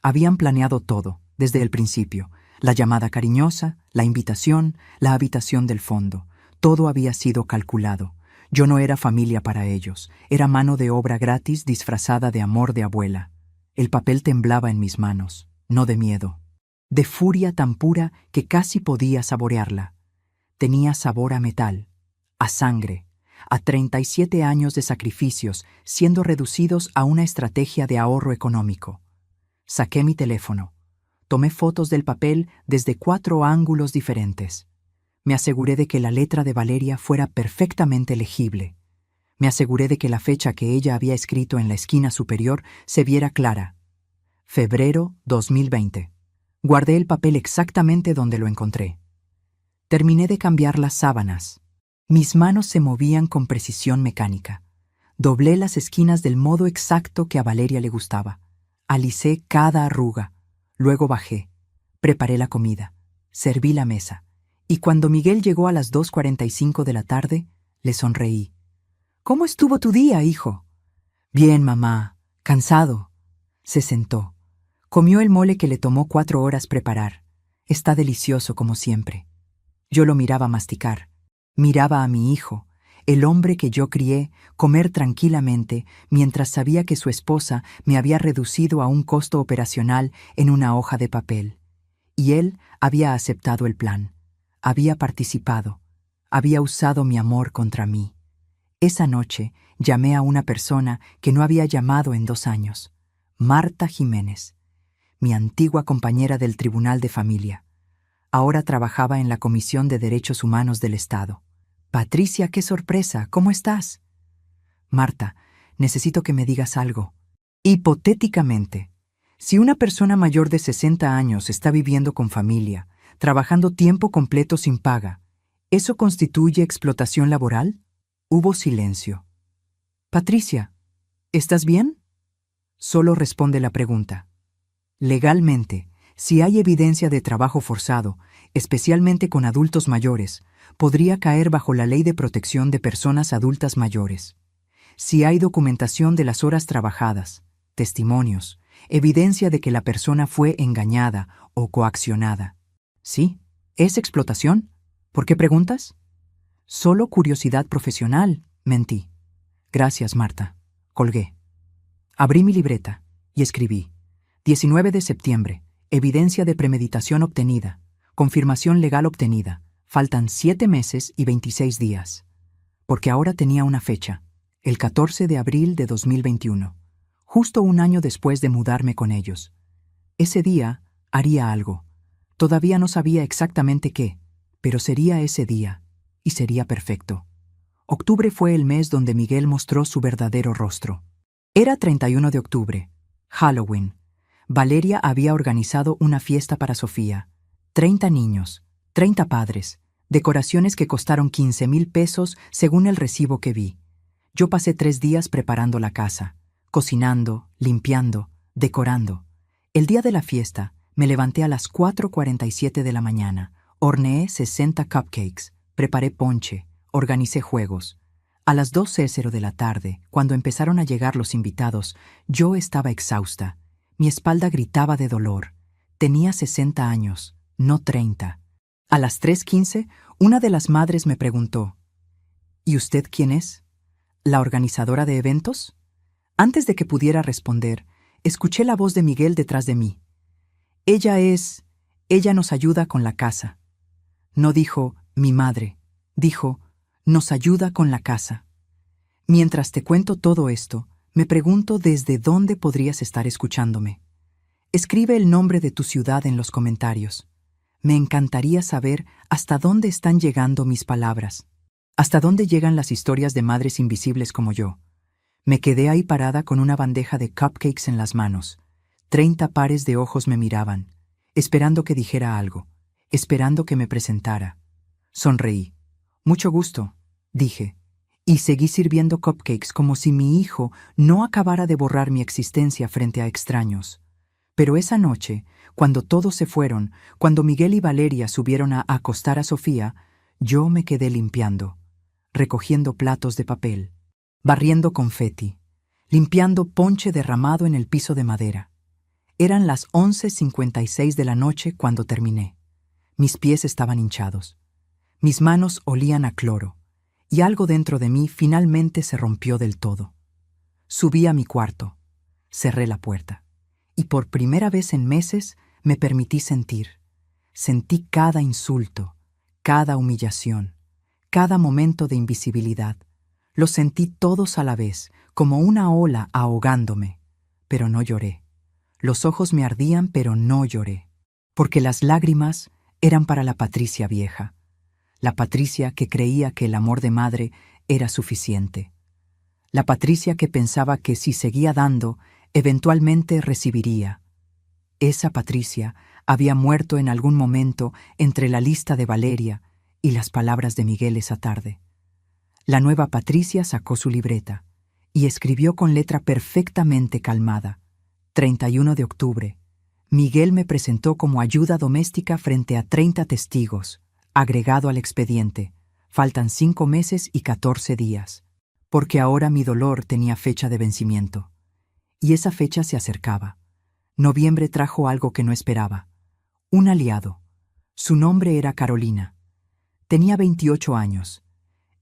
Habían planeado todo, desde el principio. La llamada cariñosa, la invitación, la habitación del fondo. Todo había sido calculado. Yo no era familia para ellos. Era mano de obra gratis disfrazada de amor de abuela. El papel temblaba en mis manos, no de miedo. De furia tan pura que casi podía saborearla. Tenía sabor a metal, a sangre, a 37 años de sacrificios siendo reducidos a una estrategia de ahorro económico. Saqué mi teléfono. Tomé fotos del papel desde 4 ángulos diferentes. Me aseguré de que la letra de Valeria fuera perfectamente legible. Me aseguré de que la fecha que ella había escrito en la esquina superior se viera clara. Febrero 2020. Guardé el papel exactamente donde lo encontré. Terminé de cambiar las sábanas. Mis manos se movían con precisión mecánica. Doblé las esquinas del modo exacto que a Valeria le gustaba. Alicé cada arruga. Luego bajé. Preparé la comida. Serví la mesa. Y cuando Miguel llegó a las 2:45 de la tarde, le sonreí. «¿Cómo estuvo tu día, hijo?» «Bien, mamá. Cansado». Se sentó. Comió el mole que le tomó 4 horas preparar. Está delicioso como siempre. Yo lo miraba masticar. Miraba a mi hijo, el hombre que yo crié, comer tranquilamente mientras sabía que su esposa me había reducido a un costo operacional en una hoja de papel. Y él había aceptado el plan. Había participado. Había usado mi amor contra mí. Esa noche llamé a una persona que no había llamado en 2 años. Marta Jiménez, mi antigua compañera del Tribunal de Familia. Ahora trabajaba en la Comisión de Derechos Humanos del Estado. «Patricia, qué sorpresa, ¿cómo estás?» «Marta, necesito que me digas algo. Hipotéticamente, si una persona mayor de 60 años está viviendo con familia, trabajando tiempo completo sin paga, ¿eso constituye explotación laboral?» Hubo silencio. «Patricia, ¿estás bien?» Solo responde la pregunta. Legalmente, si hay evidencia de trabajo forzado, especialmente con adultos mayores, podría caer bajo la Ley de Protección de Personas Adultas Mayores. Si hay documentación de las horas trabajadas, testimonios, evidencia de que la persona fue engañada o coaccionada. ¿Sí? ¿Es explotación? ¿Por qué preguntas? Solo curiosidad profesional, mentí. Gracias, Marta. Colgué. Abrí mi libreta y escribí. 19 de septiembre. Evidencia de premeditación obtenida. Confirmación legal obtenida. Faltan 7 meses y 26 días. Porque ahora tenía una fecha. El 14 de abril de 2021. Justo un año después de mudarme con ellos. Ese día haría algo. Todavía no sabía exactamente qué, pero sería ese día, y sería perfecto. Octubre fue el mes donde Miguel mostró su verdadero rostro. Era 31 de octubre, Halloween. Valeria había organizado una fiesta para Sofía. 30 niños, 30 padres, decoraciones que costaron 15,000 pesos según el recibo que vi. Yo pasé 3 días preparando la casa, cocinando, limpiando, decorando. El día de la fiesta, Me levanté a las 4:47 de la mañana, horneé 60 cupcakes, preparé ponche, organicé juegos. A las 2:00 de la tarde, cuando empezaron a llegar los invitados, yo estaba exhausta. Mi espalda gritaba de dolor. Tenía 60 años, no 30. A las 3:15, una de las madres me preguntó, ¿y usted quién es? ¿La organizadora de eventos? Antes de que pudiera responder, escuché la voz de Miguel detrás de mí. Ella nos ayuda con la casa. No dijo, mi madre, dijo, nos ayuda con la casa. Mientras te cuento todo esto, me pregunto desde dónde podrías estar escuchándome. Escribe el nombre de tu ciudad en los comentarios. Me encantaría saber hasta dónde están llegando mis palabras, hasta dónde llegan las historias de madres invisibles como yo. Me quedé ahí parada con una bandeja de cupcakes en las manos. 30 pares de ojos me miraban, esperando que dijera algo, esperando que me presentara. Sonreí. Mucho gusto, dije, y seguí sirviendo cupcakes como si mi hijo no acabara de borrar mi existencia frente a extraños. Pero esa noche, cuando todos se fueron, cuando Miguel y Valeria subieron a acostar a Sofía, yo me quedé limpiando, recogiendo platos de papel, barriendo confeti, limpiando ponche derramado en el piso de madera. Eran las 11:56 de la noche cuando terminé. Mis pies estaban hinchados. Mis manos olían a cloro, y algo dentro de mí finalmente se rompió del todo. Subí a mi cuarto, cerré la puerta, y por primera vez en meses me permití sentir. Sentí cada insulto, cada humillación, cada momento de invisibilidad. Los sentí todos a la vez, como una ola ahogándome, pero no lloré. Los ojos me ardían, pero no lloré, porque las lágrimas eran para la Patricia vieja, la Patricia que creía que el amor de madre era suficiente, la Patricia que pensaba que si seguía dando, eventualmente recibiría. Esa Patricia había muerto en algún momento entre la lista de Valeria y las palabras de Miguel esa tarde. La nueva Patricia sacó su libreta y escribió con letra perfectamente calmada: 31 de octubre. Miguel me presentó como ayuda doméstica frente a 30 testigos, agregado al expediente. Faltan 5 meses y 14 días, porque ahora mi dolor tenía fecha de vencimiento. Y esa fecha se acercaba. Noviembre trajo algo que no esperaba. Un aliado. Su nombre era Carolina. Tenía 28 años.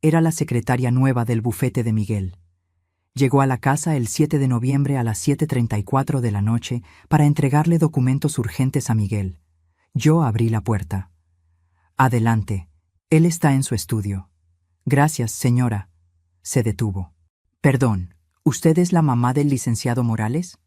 Era la secretaria nueva del bufete de Miguel. Llegó a la casa el 7 de noviembre a las 7:34 de la noche para entregarle documentos urgentes a Miguel. Yo abrí la puerta. Adelante. Él está en su estudio. Gracias, señora. Se detuvo. Perdón, ¿usted es la mamá del licenciado Morales?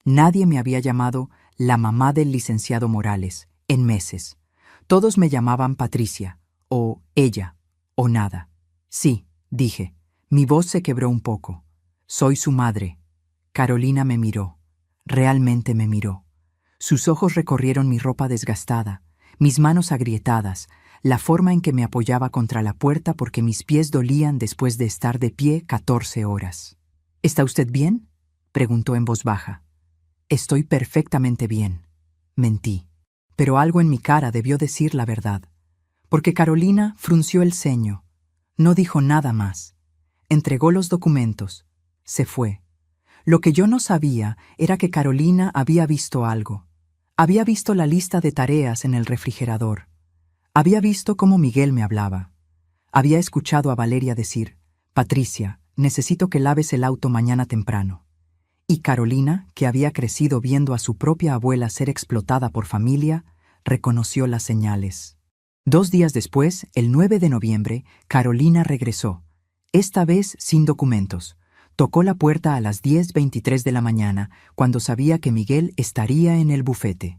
Nadie me había llamado la mamá del licenciado Morales en meses. Todos me llamaban Patricia, o ella, o nada. Sí, dije. Mi voz se quebró un poco. Soy su madre. Carolina me miró. Realmente me miró. Sus ojos recorrieron mi ropa desgastada, mis manos agrietadas, la forma en que me apoyaba contra la puerta porque mis pies dolían después de estar de pie 14 horas. ¿Está usted bien?, preguntó en voz baja. Estoy perfectamente bien. Mentí. Pero algo en mi cara debió decir la verdad, porque Carolina frunció el ceño. No dijo nada más. Entregó los documentos. Se fue. Lo que yo no sabía era que Carolina había visto algo. Había visto la lista de tareas en el refrigerador. Había visto cómo Miguel me hablaba. Había escuchado a Valeria decir: Patricia, necesito que laves el auto mañana temprano. Y Carolina, que había crecido viendo a su propia abuela ser explotada por familia, reconoció las señales. 2 días después, el 9 de noviembre, Carolina regresó, esta vez sin documentos. Tocó la puerta a las 10:23 de la mañana, cuando sabía que Miguel estaría en el bufete.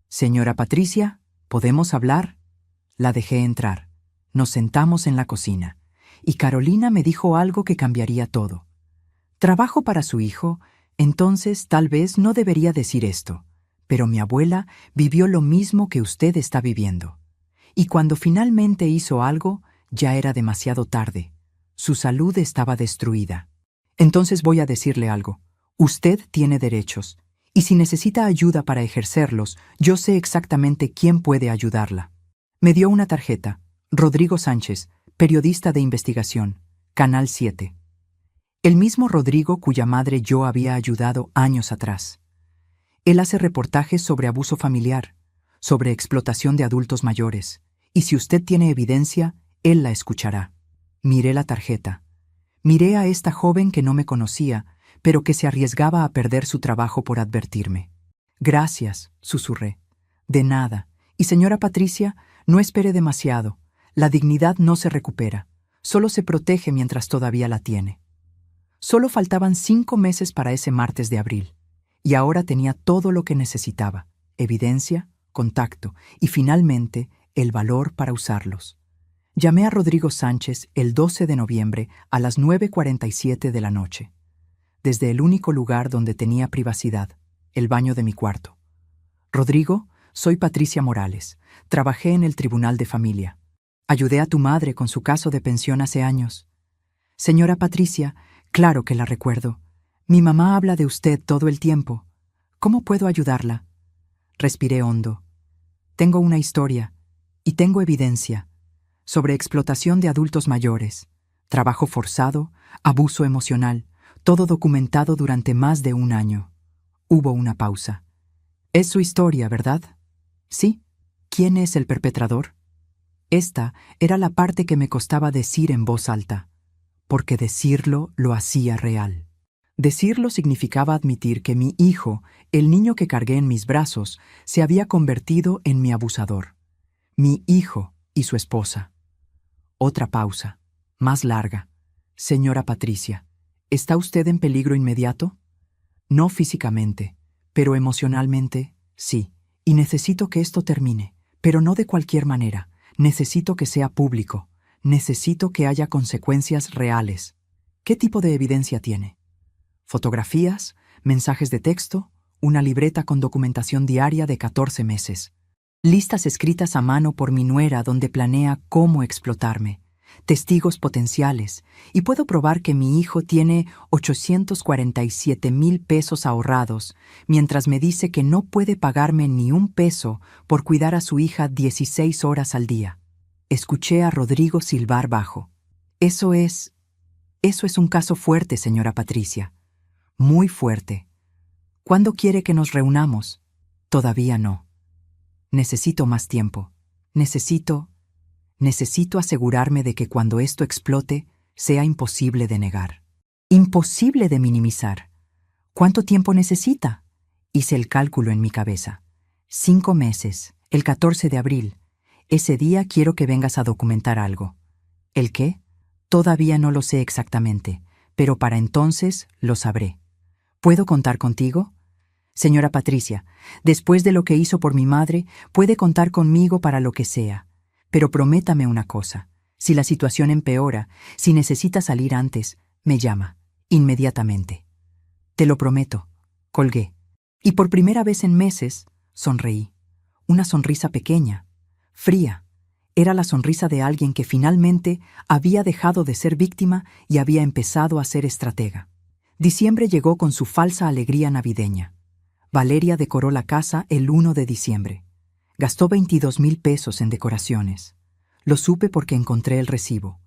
«Señora Patricia, ¿podemos hablar?». La dejé entrar. Nos sentamos en la cocina, y Carolina me dijo algo que cambiaría todo. «Trabajo para su hijo, entonces tal vez no debería decir esto, pero mi abuela vivió lo mismo que usted está viviendo. Y cuando finalmente hizo algo, ya era demasiado tarde. Su salud estaba destruida. Entonces voy a decirle algo. Usted tiene derechos, Y si necesita ayuda para ejercerlos, yo sé exactamente quién puede ayudarla. Me dio una tarjeta. Rodrigo Sánchez, periodista de investigación, Canal 7. El mismo Rodrigo cuya madre yo había ayudado años atrás. Él hace reportajes sobre abuso familiar, sobre explotación de adultos mayores, y si usted tiene evidencia, él la escuchará. Miré la tarjeta. Miré a esta joven que no me conocía, pero que se arriesgaba a perder su trabajo por advertirme. Gracias, susurré. De nada. Y señora Patricia, no espere demasiado. La dignidad no se recupera, solo se protege mientras todavía la tiene. Solo faltaban 5 meses para ese martes de abril, y ahora tenía todo lo que necesitaba: evidencia, contacto y finalmente el valor para usarlos. Llamé a Rodrigo Sánchez el 12 de noviembre a las 9:47 de la noche, desde el único lugar donde tenía privacidad, el baño de mi cuarto. Rodrigo, soy Patricia Morales. Trabajé en el Tribunal de Familia. Ayudé a tu madre con su caso de pensión hace años. Señora Patricia, claro que la recuerdo. Mi mamá habla de usted todo el tiempo. ¿Cómo puedo ayudarla? Respiré hondo. Tengo una historia, y tengo evidencia, sobre explotación de adultos mayores, trabajo forzado, abuso emocional, todo documentado durante más de 1 año. Hubo una pausa. Es su historia, ¿verdad? Sí. ¿Quién es el perpetrador? Esta era la parte que me costaba decir en voz alta, porque decirlo lo hacía real. Decirlo significaba admitir que mi hijo, el niño que cargué en mis brazos, se había convertido en mi abusador. Mi hijo y su esposa. Otra pausa, más larga. Señora Patricia, ¿está usted en peligro inmediato? No físicamente, pero emocionalmente, sí. Y necesito que esto termine, pero no de cualquier manera. Necesito que sea público. Necesito que haya consecuencias reales. ¿Qué tipo de evidencia tiene? ¿Fotografías? ¿Mensajes de texto? ¿Una libreta con documentación diaria de 14 meses? Listas escritas a mano por mi nuera donde planea cómo explotarme. Testigos potenciales. Y puedo probar que mi hijo tiene 847,000 pesos ahorrados, mientras me dice que no puede pagarme ni un peso por cuidar a su hija 16 horas al día. Escuché a Rodrigo silbar bajo. Eso es un caso fuerte, señora Patricia. Muy fuerte. ¿Cuándo quiere que nos reunamos? Todavía no. Necesito más tiempo. Necesito asegurarme de que cuando esto explote, sea imposible de negar. Imposible de minimizar. ¿Cuánto tiempo necesita? Hice el cálculo en mi cabeza. 5 meses, el 14 de abril. Ese día quiero que vengas a documentar algo. ¿El qué? Todavía no lo sé exactamente, pero para entonces lo sabré. ¿Puedo contar contigo? Señora Patricia, después de lo que hizo por mi madre, puede contar conmigo para lo que sea. Pero prométame una cosa. Si la situación empeora, si necesita salir antes, me llama. Inmediatamente. Te lo prometo. Colgué. Y por primera vez en meses, sonreí. Una sonrisa pequeña, fría. Era la sonrisa de alguien que finalmente había dejado de ser víctima y había empezado a ser estratega. Diciembre llegó con su falsa alegría navideña. Valeria decoró la casa el 1 de diciembre. Gastó 22,000 pesos en decoraciones. Lo supe porque encontré el recibo.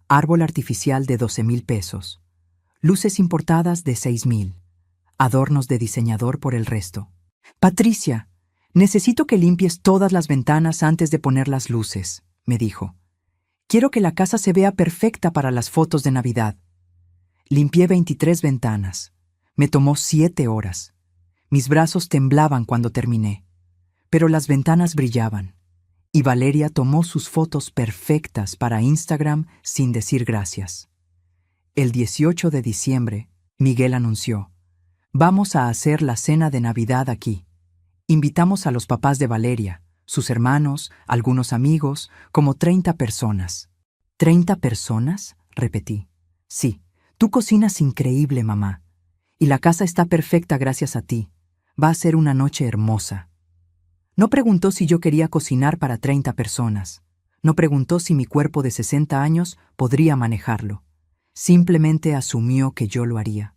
Árbol artificial de 12,000 pesos. Luces importadas de 6,000. Adornos de diseñador por el resto. Patricia, necesito que limpies todas las ventanas antes de poner las luces, me dijo. Quiero que la casa se vea perfecta para las fotos de Navidad. Limpié 23 ventanas. Me tomó 7 horas. Mis brazos temblaban cuando terminé. Pero las ventanas brillaban, y Valeria tomó sus fotos perfectas para Instagram sin decir gracias. El 18 de diciembre, Miguel anunció: «Vamos a hacer la cena de Navidad aquí. Invitamos a los papás de Valeria, sus hermanos, algunos amigos, como 30 personas». «¿30 personas?», repetí. «Sí, tú cocinas increíble, mamá. Y la casa está perfecta gracias a ti. Va a ser una noche hermosa». No preguntó si yo quería cocinar para 30 personas. No preguntó si mi cuerpo de 60 años podría manejarlo. Simplemente asumió que yo lo haría.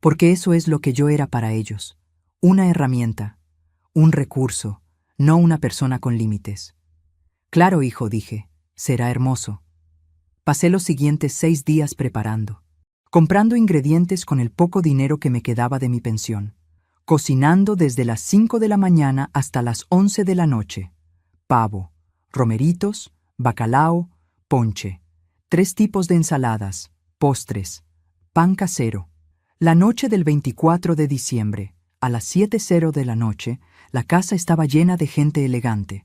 Porque eso es lo que yo era para ellos. Una herramienta, un recurso, no una persona con límites. Claro, hijo, dije, será hermoso. Pasé los siguientes 6 días preparando, comprando ingredientes con el poco dinero que me quedaba de mi pensión, cocinando desde las 5 de la mañana hasta las 11 de la noche. Pavo, romeritos, bacalao, ponche, 3 tipos de ensaladas, postres, pan casero. La noche del 24 de diciembre, a las 7:00 de la noche, la casa estaba llena de gente elegante.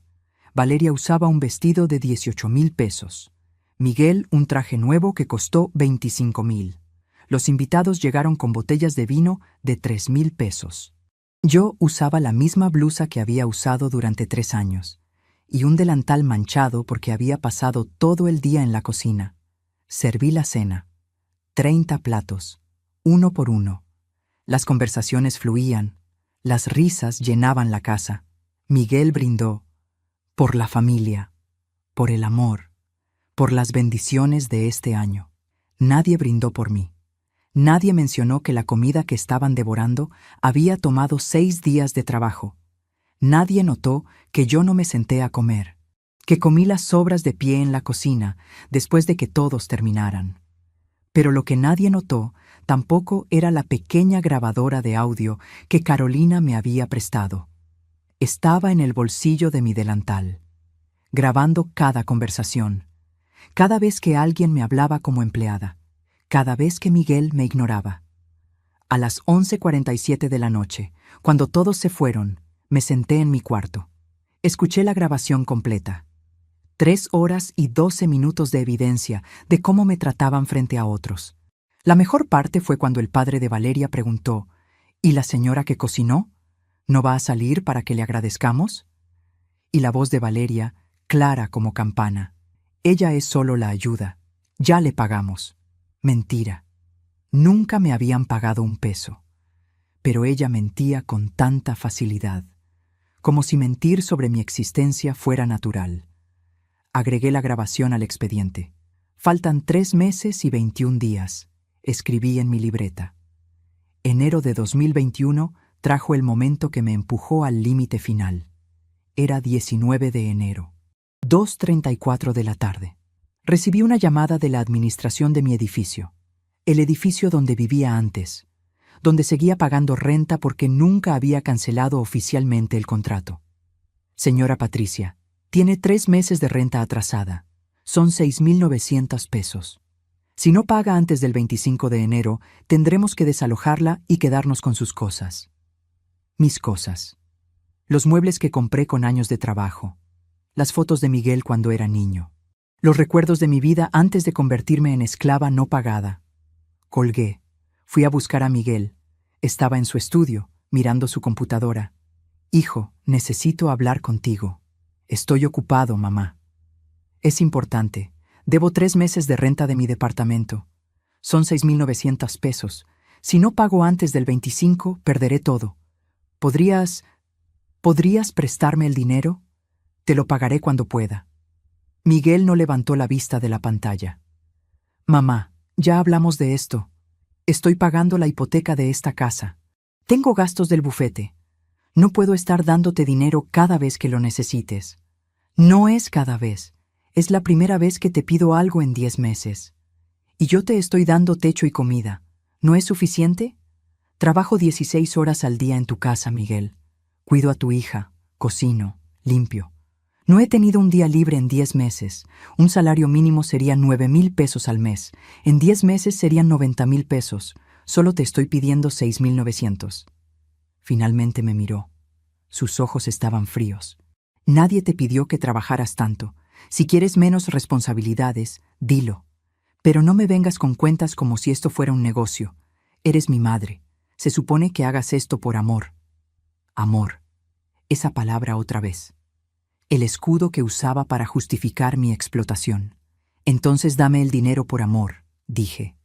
Valeria usaba un vestido de 18,000 pesos. Miguel un traje nuevo que costó 25,000. Los invitados llegaron con botellas de vino de 3,000 pesos. Yo usaba la misma blusa que había usado durante 3 años, y un delantal manchado porque había pasado todo el día en la cocina. Serví la cena. 30 platos, uno por uno. Las conversaciones fluían, las risas llenaban la casa. Miguel brindó por la familia, por el amor, por las bendiciones de este año. Nadie brindó por mí. Nadie mencionó que la comida que estaban devorando había tomado 6 días de trabajo. Nadie notó que yo no me senté a comer, que comí las sobras de pie en la cocina después de que todos terminaran. Pero lo que nadie notó tampoco era la pequeña grabadora de audio que Carolina me había prestado. Estaba en el bolsillo de mi delantal, grabando cada conversación, cada vez que alguien me hablaba como empleada, cada vez que Miguel me ignoraba. A las 11:47 de la noche, cuando todos se fueron, me senté en mi cuarto. Escuché la grabación completa. 3 horas y 12 minutos de evidencia de cómo me trataban frente a otros. La mejor parte fue cuando el padre de Valeria preguntó, ¿y la señora que cocinó? ¿No va a salir para que le agradezcamos? Y la voz de Valeria, clara como campana. Ella es solo la ayuda. Ya le pagamos. Mentira. Nunca me habían pagado un peso. Pero ella mentía con tanta facilidad, como si mentir sobre mi existencia fuera natural. Agregué la grabación al expediente. Faltan 3 meses y 21 días, escribí en mi libreta. Enero de 2021 trajo el momento que me empujó al límite final. Era 19 de enero. 2:34 de la tarde. Recibí una llamada de la administración de mi edificio, el edificio donde vivía antes, donde seguía pagando renta porque nunca había cancelado oficialmente el contrato. Señora Patricia, tiene 3 meses de renta atrasada. Son 6,900 pesos. Si no paga antes del 25 de enero, tendremos que desalojarla y quedarnos con sus cosas. Mis cosas. Los muebles que compré con años de trabajo. Las fotos de Miguel cuando era niño. Los recuerdos de mi vida antes de convertirme en esclava no pagada. Colgué. Fui a buscar a Miguel. Estaba en su estudio, mirando su computadora. Hijo, necesito hablar contigo. Estoy ocupado, mamá. Es importante. Debo 3 meses de renta de mi departamento. Son 6,900 pesos. Si no pago antes del 25, perderé todo. ¿Podrías prestarme el dinero? Te lo pagaré cuando pueda. Miguel no levantó la vista de la pantalla. Mamá, ya hablamos de esto. Estoy pagando la hipoteca de esta casa. Tengo gastos del bufete. No puedo estar dándote dinero cada vez que lo necesites. No es cada vez. Es la primera vez que te pido algo en 10 meses. Y yo te estoy dando techo y comida. ¿No es suficiente? Trabajo 16 horas al día en tu casa, Miguel. Cuido a tu hija, cocino, limpio. No he tenido un día libre en 10 meses. Un salario mínimo sería 9,000 pesos al mes. En 10 meses serían 90,000 pesos. Solo te estoy pidiendo 6,900. Finalmente me miró. Sus ojos estaban fríos. Nadie te pidió que trabajaras tanto. Si quieres menos responsabilidades, dilo. Pero no me vengas con cuentas como si esto fuera un negocio. Eres mi madre. Se supone que hagas esto por amor. Amor. Esa palabra otra vez. El escudo que usaba para justificar mi explotación. Entonces dame el dinero por amor, dije.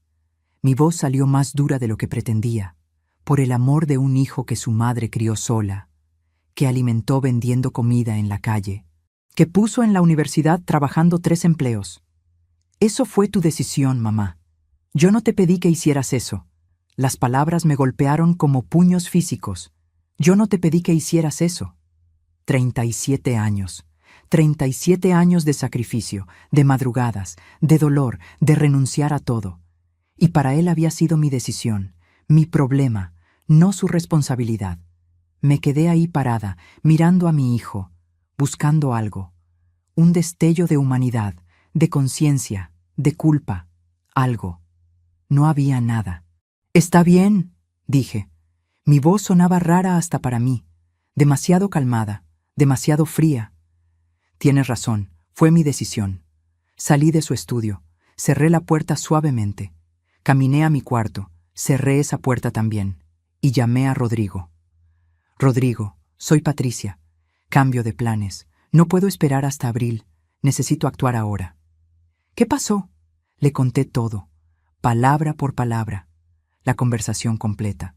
Mi voz salió más dura de lo que pretendía, por el amor de un hijo que su madre crió sola, que alimentó vendiendo comida en la calle, que puso en la universidad trabajando 3 empleos. Eso fue tu decisión, mamá. Yo no te pedí que hicieras eso. Las palabras me golpearon como puños físicos. Yo no te pedí que hicieras eso. 37 años. 37 años de sacrificio, de madrugadas, de dolor, de renunciar a todo. Y para él había sido mi decisión, mi problema, no su responsabilidad. Me quedé ahí parada, mirando a mi hijo, buscando algo. Un destello de humanidad, de conciencia, de culpa, algo. No había nada. «Está bien», dije. Mi voz sonaba rara hasta para mí, demasiado calmada, demasiado fría. Tienes razón, fue mi decisión. Salí de su estudio, cerré la puerta suavemente. Caminé a mi cuarto, cerré esa puerta también, y llamé a Rodrigo. «Rodrigo, soy Patricia. Cambio de planes. No puedo esperar hasta abril. Necesito actuar ahora». «¿Qué pasó?». Le conté todo, palabra por palabra, la conversación completa.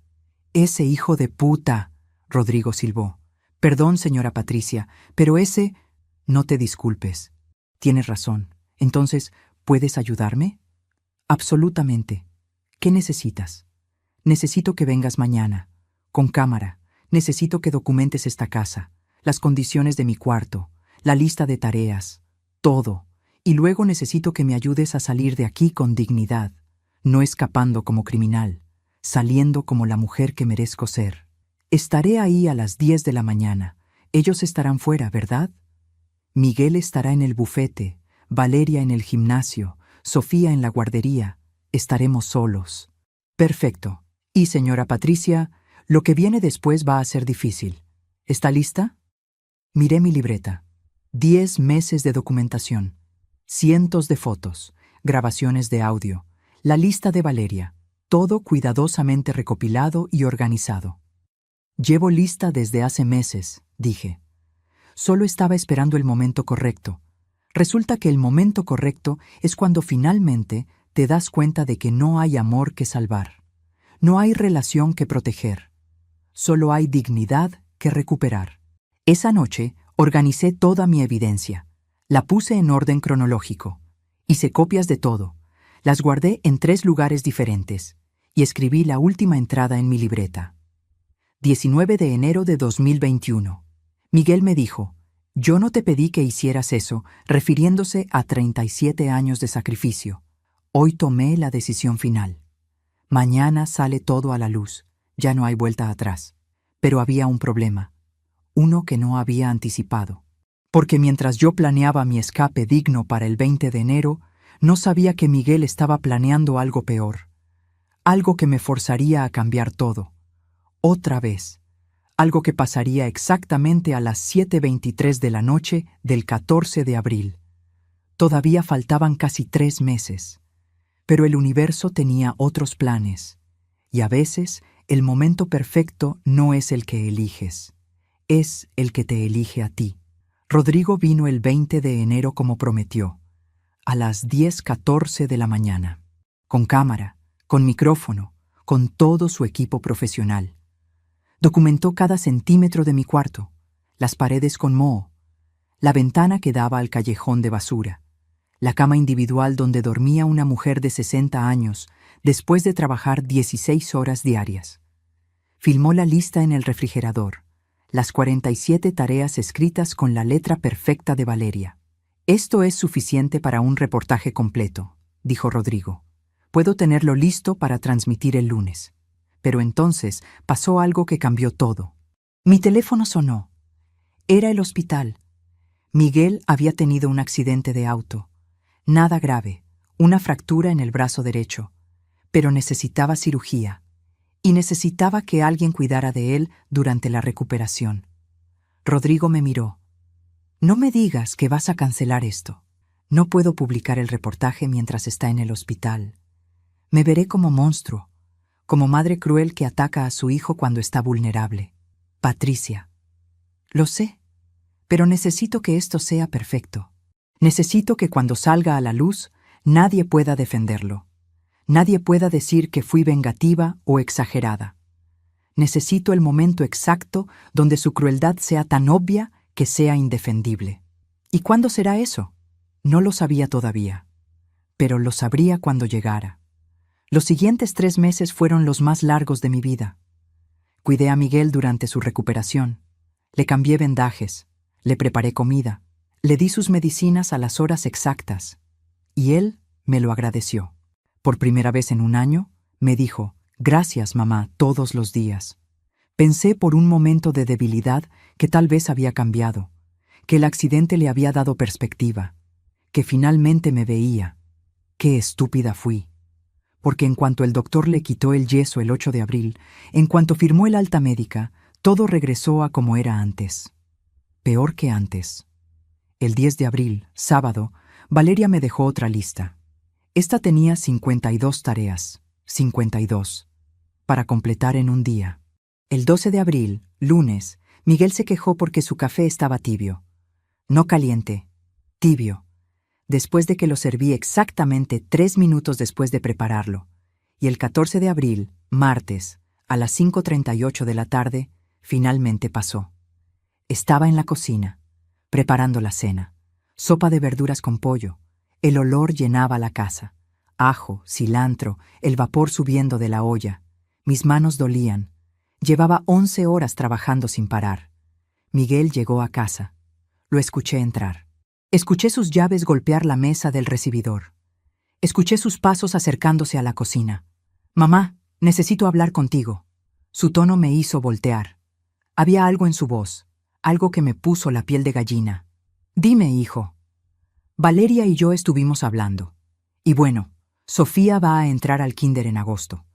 «Ese hijo de puta», Rodrigo silbó. «Perdón, señora Patricia, pero ese...». «No te disculpes. Tienes razón. Entonces, ¿puedes ayudarme?». «Absolutamente. ¿Qué necesitas?». «Necesito que vengas mañana, con cámara. Necesito que documentes esta casa, las condiciones de mi cuarto, la lista de tareas, todo. Y luego necesito que me ayudes a salir de aquí con dignidad, no escapando como criminal, saliendo como la mujer que merezco ser. Estaré ahí a las 10 de la mañana. Ellos estarán fuera, ¿verdad? Miguel estará en el bufete, Valeria en el gimnasio, Sofía en la guardería. Estaremos solos». «Perfecto. Y, señora Patricia, lo que viene después va a ser difícil. ¿Está lista?». Miré mi libreta. 10 meses de documentación. Cientos de fotos, grabaciones de audio, la lista de Valeria, todo cuidadosamente recopilado y organizado. «Llevo lista desde hace meses», dije. Solo estaba esperando el momento correcto. Resulta que el momento correcto es cuando finalmente te das cuenta de que no hay amor que salvar, no hay relación que proteger, solo hay dignidad que recuperar. Esa noche organicé toda mi evidencia. La puse en orden cronológico. Hice copias de todo. Las guardé en 3 lugares diferentes y escribí la última entrada en mi libreta. 19 de enero de 2021. Miguel me dijo: «Yo no te pedí que hicieras eso», refiriéndose a 37 años de sacrificio. «Hoy tomé la decisión final. Mañana sale todo a la luz. Ya no hay vuelta atrás». Pero había un problema. Uno que no había anticipado. Porque mientras yo planeaba mi escape digno para el 20 de enero, no sabía que Miguel estaba planeando algo peor. Algo que me forzaría a cambiar todo. Otra vez. Algo que pasaría exactamente a las 7:23 de la noche del 14 de abril. Todavía faltaban casi 3 meses. Pero el universo tenía otros planes. Y a veces, el momento perfecto no es el que eliges. Es el que te elige a ti. Rodrigo vino el 20 de enero como prometió, a las 10:14 de la mañana, con cámara, con micrófono, con todo su equipo profesional. Documentó cada centímetro de mi cuarto, las paredes con moho, la ventana que daba al callejón de basura, la cama individual donde dormía una mujer de 60 años después de trabajar 16 horas diarias. Filmó la lista en el refrigerador, las 47 tareas escritas con la letra perfecta de Valeria. «Esto es suficiente para un reportaje completo», dijo Rodrigo. «Puedo tenerlo listo para transmitir el lunes». Pero entonces pasó algo que cambió todo. Mi teléfono sonó. Era el hospital. Miguel había tenido un accidente de auto. Nada grave, una fractura en el brazo derecho. Pero necesitaba cirugía. Y necesitaba que alguien cuidara de él durante la recuperación. Rodrigo me miró. «No me digas que vas a cancelar esto. No puedo publicar el reportaje mientras está en el hospital. Me veré como monstruo, como madre cruel que ataca a su hijo cuando está vulnerable. Patricia». «Lo sé, pero necesito que esto sea perfecto. Necesito que cuando salga a la luz, nadie pueda defenderlo. Nadie pueda decir que fui vengativa o exagerada. Necesito el momento exacto donde su crueldad sea tan obvia que sea indefendible. ¿Y cuándo será eso? No lo sabía todavía, pero lo sabría cuando llegara. Los siguientes 3 meses fueron los más largos de mi vida. Cuidé a Miguel durante su recuperación. Le cambié vendajes, le preparé comida, le di sus medicinas a las horas exactas. Y él me lo agradeció. Por primera vez en un año, me dijo, «Gracias, mamá», todos los días. Pensé por un momento de debilidad que tal vez había cambiado, que el accidente le había dado perspectiva, que finalmente me veía. Qué estúpida fui. Porque en cuanto el doctor le quitó el yeso el 8 de abril, en cuanto firmó el alta médica, todo regresó a como era antes. Peor que antes. El 10 de abril, sábado, Valeria me dejó otra lista. Esta tenía 52 tareas, 52, para completar en un día. El 12 de abril, lunes, Miguel se quejó porque su café estaba tibio. No caliente, tibio. Después de que lo serví exactamente 3 minutos después de prepararlo. Y el 14 de abril, martes, a las 5:38 de la tarde, finalmente pasó. Estaba en la cocina, preparando la cena. Sopa de verduras con pollo. El olor llenaba la casa. Ajo, cilantro, el vapor subiendo de la olla. Mis manos dolían. Llevaba 11 horas trabajando sin parar. Miguel llegó a casa. Lo escuché entrar. Escuché sus llaves golpear la mesa del recibidor. Escuché sus pasos acercándose a la cocina. «Mamá, necesito hablar contigo». Su tono me hizo voltear. Había algo en su voz, algo que me puso la piel de gallina. «Dime, hijo». Valeria y yo estuvimos hablando. Y bueno, Sofía va a entrar al kinder en agosto.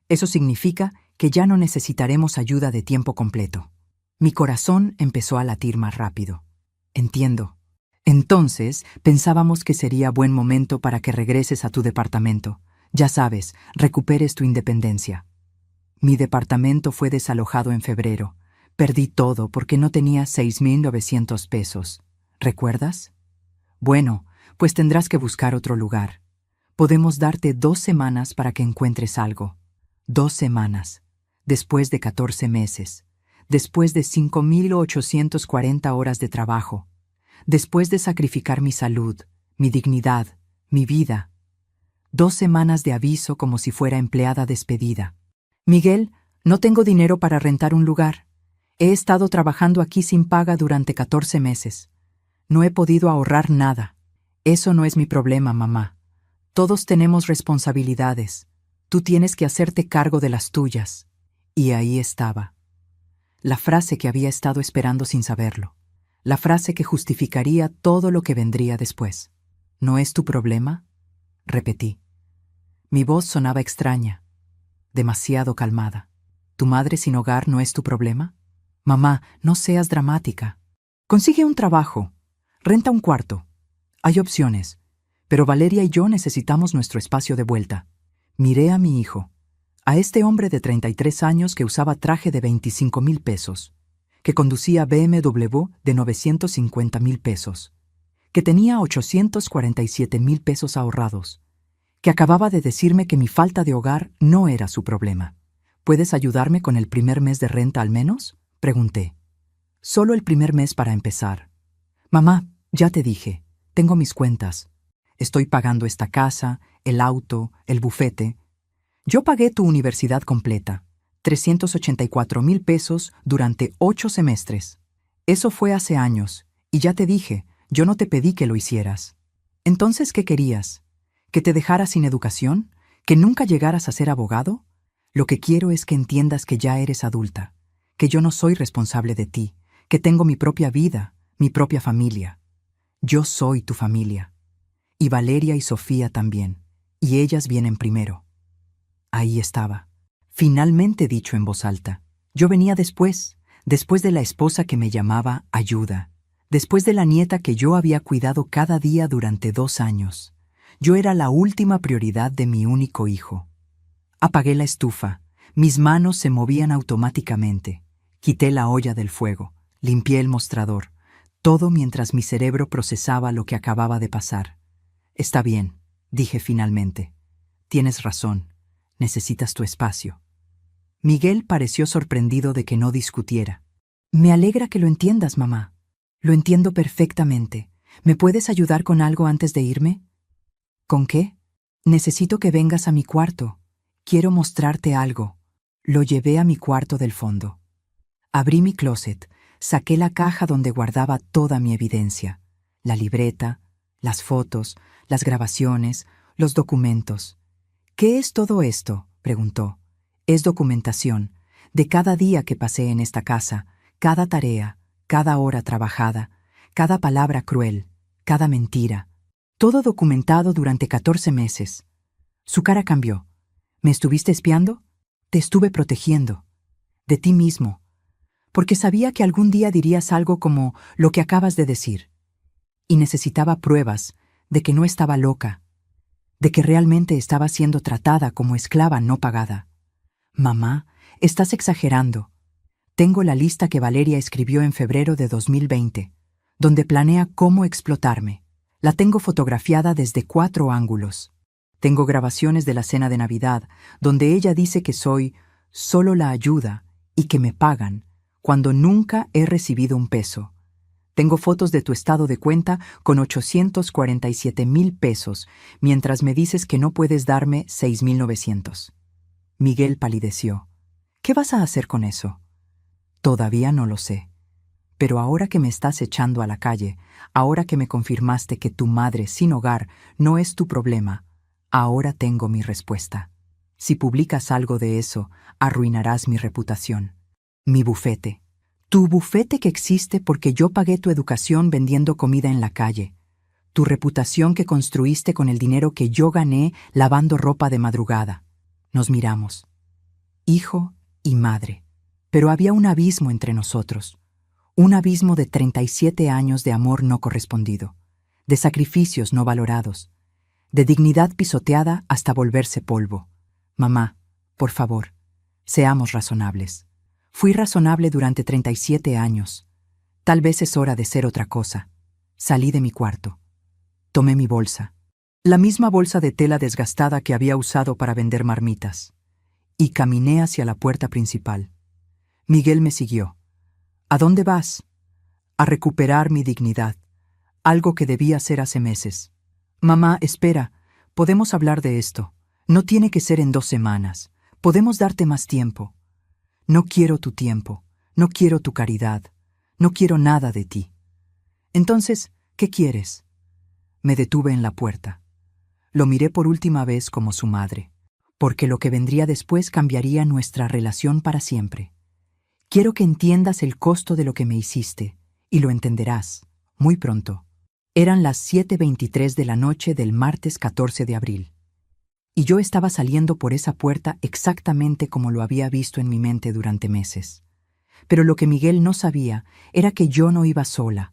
Eso significa que ya no necesitaremos ayuda de tiempo completo. Mi corazón empezó a latir más rápido. Entiendo. Entonces, pensábamos que sería buen momento para que regreses a tu departamento. Ya sabes, recuperes tu independencia. Mi departamento fue desalojado en febrero. Perdí todo porque no tenía 6,900 pesos. ¿Recuerdas? Bueno, pues tendrás que buscar otro lugar. Podemos darte 2 semanas para que encuentres algo. 2 semanas. Después de 14 meses. Después de 5,840 horas de trabajo. Después de sacrificar mi salud, mi dignidad, mi vida. 2 semanas de aviso como si fuera empleada despedida. Miguel, no tengo dinero para rentar un lugar. He estado trabajando aquí sin paga durante 14 meses. No he podido ahorrar nada. Eso no es mi problema, mamá. Todos tenemos responsabilidades. Tú tienes que hacerte cargo de las tuyas. Y ahí estaba. La frase que había estado esperando sin saberlo. La frase que justificaría todo lo que vendría después. ¿No es tu problema?, repetí. Mi voz sonaba extraña, demasiado calmada. ¿Tu madre sin hogar no es tu problema? Mamá, no seas dramática. Consigue un trabajo. Renta un cuarto. Hay opciones. Pero Valeria y yo necesitamos nuestro espacio de vuelta. Miré a mi hijo. A este hombre de 33 años que usaba traje de 25,000 pesos. Que conducía BMW de 950,000 pesos, que tenía 847,000 pesos ahorrados, que acababa de decirme que mi falta de hogar no era su problema. ¿Puedes ayudarme con el primer mes de renta al menos?, pregunté. Solo el primer mes para empezar. Mamá, ya te dije, tengo mis cuentas. Estoy pagando esta casa, el auto, el bufete. Yo pagué tu universidad completa. 384,000 pesos durante 8 semestres. Eso fue hace años, y ya te dije, yo no te pedí que lo hicieras. Entonces, ¿qué querías? ¿Que te dejara sin educación? ¿Que nunca llegaras a ser abogado? Lo que quiero es que entiendas que ya eres adulta, que yo no soy responsable de ti, que tengo mi propia vida, mi propia familia. Yo soy tu familia. Y Valeria y Sofía también, y ellas vienen primero. Ahí estaba. Finalmente dicho en voz alta. Yo venía después de la esposa que me llamaba ayuda, después de la nieta que yo había cuidado cada día durante 2 años. Yo era la última prioridad de mi único hijo. Apagué la estufa, mis manos se movían automáticamente. Quité la olla del fuego, limpié el mostrador, todo mientras mi cerebro procesaba lo que acababa de pasar. Está bien, dije finalmente. Tienes razón, necesitas tu espacio. Miguel pareció sorprendido de que no discutiera. Me alegra que lo entiendas, mamá. Lo entiendo perfectamente. ¿Me puedes ayudar con algo antes de irme? ¿Con qué? Necesito que vengas a mi cuarto. Quiero mostrarte algo. Lo llevé a mi cuarto del fondo. Abrí mi closet, saqué la caja donde guardaba toda mi evidencia, la libreta, las fotos, las grabaciones, los documentos. ¿Qué es todo esto?, preguntó. Es documentación de cada día que pasé en esta casa, cada tarea, cada hora trabajada, cada palabra cruel, cada mentira. Todo documentado durante 14 meses. Su cara cambió. ¿Me estuviste espiando? Te estuve protegiendo. De ti mismo. Porque sabía que algún día dirías algo como lo que acabas de decir. Y necesitaba pruebas de que no estaba loca, de que realmente estaba siendo tratada como esclava no pagada. Mamá, estás exagerando. Tengo la lista que Valeria escribió en febrero de 2020, donde planea cómo explotarme. La tengo fotografiada desde 4 ángulos. Tengo grabaciones de la cena de Navidad, donde ella dice que soy solo la ayuda y que me pagan, cuando nunca he recibido un peso. Tengo fotos de tu estado de cuenta con 847,000 pesos, mientras me dices que no puedes darme 6,900. Miguel palideció. ¿Qué vas a hacer con eso? Todavía no lo sé. Pero ahora que me estás echando a la calle, ahora que me confirmaste que tu madre sin hogar no es tu problema, ahora tengo mi respuesta. Si publicas algo de eso, arruinarás mi reputación. Mi bufete. Tu bufete que existe porque yo pagué tu educación vendiendo comida en la calle. Tu reputación que construiste con el dinero que yo gané lavando ropa de madrugada. Nos miramos. Hijo y madre. Pero había un abismo entre nosotros. Un abismo de 37 años de amor no correspondido, de sacrificios no valorados, de dignidad pisoteada hasta volverse polvo. Mamá, por favor, seamos razonables. Fui razonable durante 37 años. Tal vez es hora de ser otra cosa. Salí de mi cuarto. Tomé mi bolsa, la misma bolsa de tela desgastada que había usado para vender marmitas, y caminé hacia la puerta principal. Miguel me siguió. ¿A dónde vas? A recuperar mi dignidad, algo que debía hacer hace meses. Mamá, espera, podemos hablar de esto. No tiene que ser en 2 semanas. Podemos darte más tiempo. No quiero tu tiempo, no quiero tu caridad, no quiero nada de ti. Entonces, ¿qué quieres? Me detuve en la puerta. Lo miré por última vez como su madre, porque lo que vendría después cambiaría nuestra relación para siempre. Quiero que entiendas el costo de lo que me hiciste, y lo entenderás, muy pronto. Eran las 7:23 de la noche del martes 14 de abril. Y yo estaba saliendo por esa puerta exactamente como lo había visto en mi mente durante meses. Pero lo que Miguel no sabía era que yo no iba sola.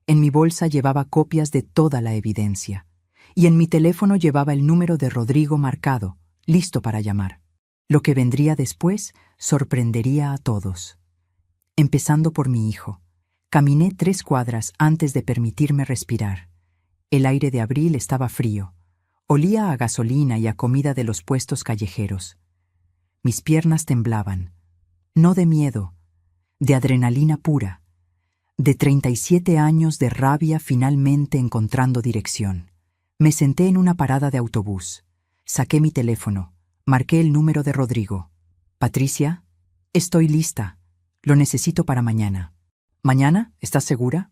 En mi bolsa llevaba copias de toda la evidencia, y en mi teléfono llevaba el número de Rodrigo marcado, listo para llamar. Lo que vendría después sorprendería a todos. Empezando por mi hijo. Caminé 3 cuadras antes de permitirme respirar. El aire de abril estaba frío. Olía a gasolina y a comida de los puestos callejeros. Mis piernas temblaban. No de miedo, de adrenalina pura. De 37 años de rabia finalmente encontrando dirección. Me senté en una parada de autobús. Saqué mi teléfono. Marqué el número de Rodrigo. Patricia, estoy lista. Lo necesito para mañana. ¿Mañana? ¿Estás segura?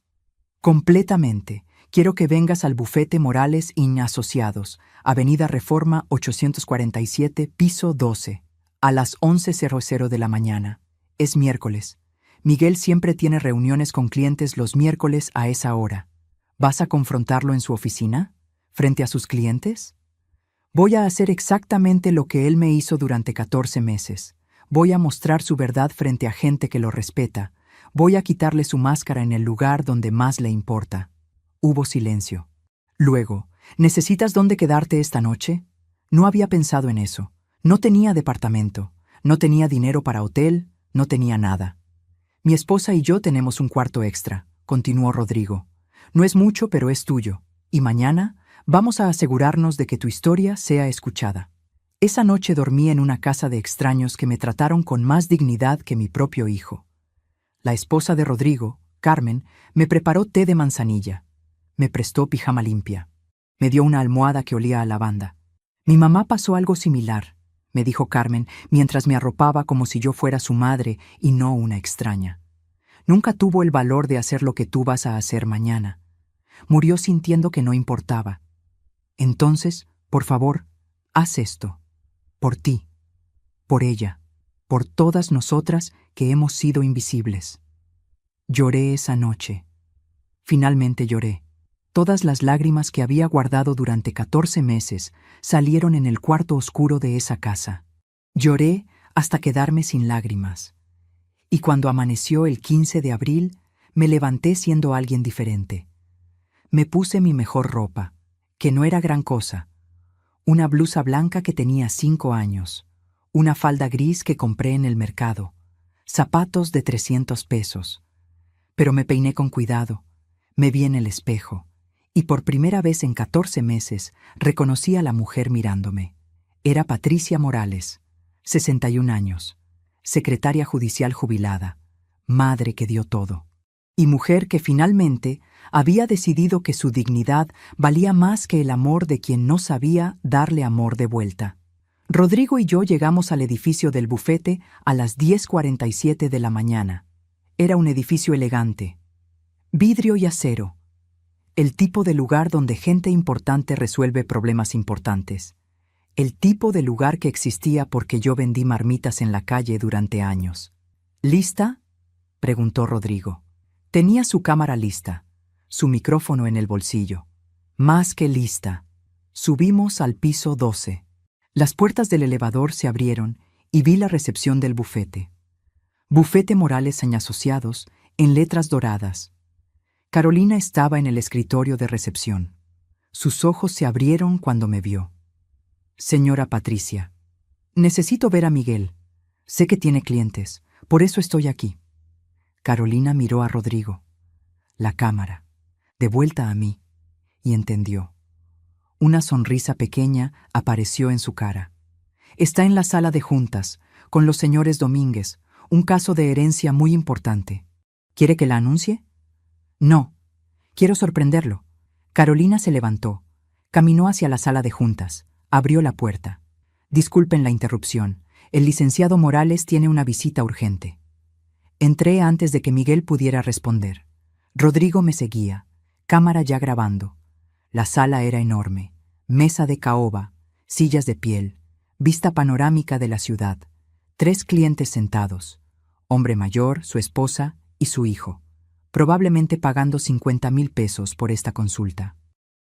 Completamente. Quiero que vengas al bufete Morales y Asociados, Avenida Reforma 847, piso 12, a las 11:00 de la mañana. Es miércoles. Miguel siempre tiene reuniones con clientes los miércoles a esa hora. ¿Vas a confrontarlo en su oficina? ¿Frente a sus clientes? Voy a hacer exactamente lo que él me hizo durante 14 meses. Voy a mostrar su verdad frente a gente que lo respeta. Voy a quitarle su máscara en el lugar donde más le importa. Hubo silencio. Luego, ¿necesitas dónde quedarte esta noche? No había pensado en eso. No tenía departamento. No tenía dinero para hotel. No tenía nada. Mi esposa y yo tenemos un cuarto extra, continuó Rodrigo. No es mucho, pero es tuyo. Y mañana vamos a asegurarnos de que tu historia sea escuchada. Esa noche dormí en una casa de extraños que me trataron con más dignidad que mi propio hijo. La esposa de Rodrigo, Carmen, me preparó té de manzanilla. Me prestó pijama limpia. Me dio una almohada que olía a lavanda. Mi mamá pasó algo similar. me dijo Carmen, mientras me arropaba como si yo fuera su madre y no una extraña. Nunca tuvo el valor de hacer lo que tú vas a hacer mañana. Murió sintiendo que no importaba. Entonces, por favor, haz esto. Por ti. Por ella. Por todas nosotras que hemos sido invisibles. Lloré esa noche. Finalmente lloré. Todas las lágrimas que había guardado durante 14 meses salieron en el cuarto oscuro de esa casa. Lloré hasta quedarme sin lágrimas. Y cuando amaneció el 15 de abril, me levanté siendo alguien diferente. Me puse mi mejor ropa, que no era gran cosa. Una blusa blanca que tenía 5 años, una falda gris que compré en el mercado, zapatos de 300 pesos. Pero me peiné con cuidado, me vi en el espejo, y por primera vez en 14 meses reconocí a la mujer mirándome. Era Patricia Morales, 61 años, secretaria judicial jubilada, madre que dio todo, y mujer que finalmente había decidido que su dignidad valía más que el amor de quien no sabía darle amor de vuelta. Rodrigo y yo llegamos al edificio del bufete a las 10:47 de la mañana. Era un edificio elegante, vidrio y acero, el tipo de lugar donde gente importante resuelve problemas importantes, el tipo de lugar que existía porque yo vendí marmitas en la calle durante años. ¿Lista?, preguntó Rodrigo. Tenía su cámara lista, su micrófono en el bolsillo. Más que lista. Subimos al piso 12. Las puertas del elevador se abrieron y vi la recepción del bufete. Bufete Morales & Asociados, en letras doradas. Carolina estaba en el escritorio de recepción. Sus ojos se abrieron cuando me vio. Señora Patricia, necesito ver a Miguel. Sé que tiene clientes, por eso estoy aquí. Carolina miró a Rodrigo, la cámara, de vuelta a mí, y entendió. Una sonrisa pequeña apareció en su cara. Está en la sala de juntas, con los señores Domínguez, un caso de herencia muy importante. ¿Quiere que la anuncie? No. Quiero sorprenderlo. Carolina se levantó, caminó hacia la sala de juntas, abrió la puerta. Disculpen la interrupción. El licenciado Morales tiene una visita urgente. Entré antes de que Miguel pudiera responder. Rodrigo me seguía, cámara ya grabando. La sala era enorme, mesa de caoba, sillas de piel, vista panorámica de la ciudad, 3 clientes sentados, hombre mayor, su esposa y su hijo, probablemente pagando 50,000 pesos por esta consulta.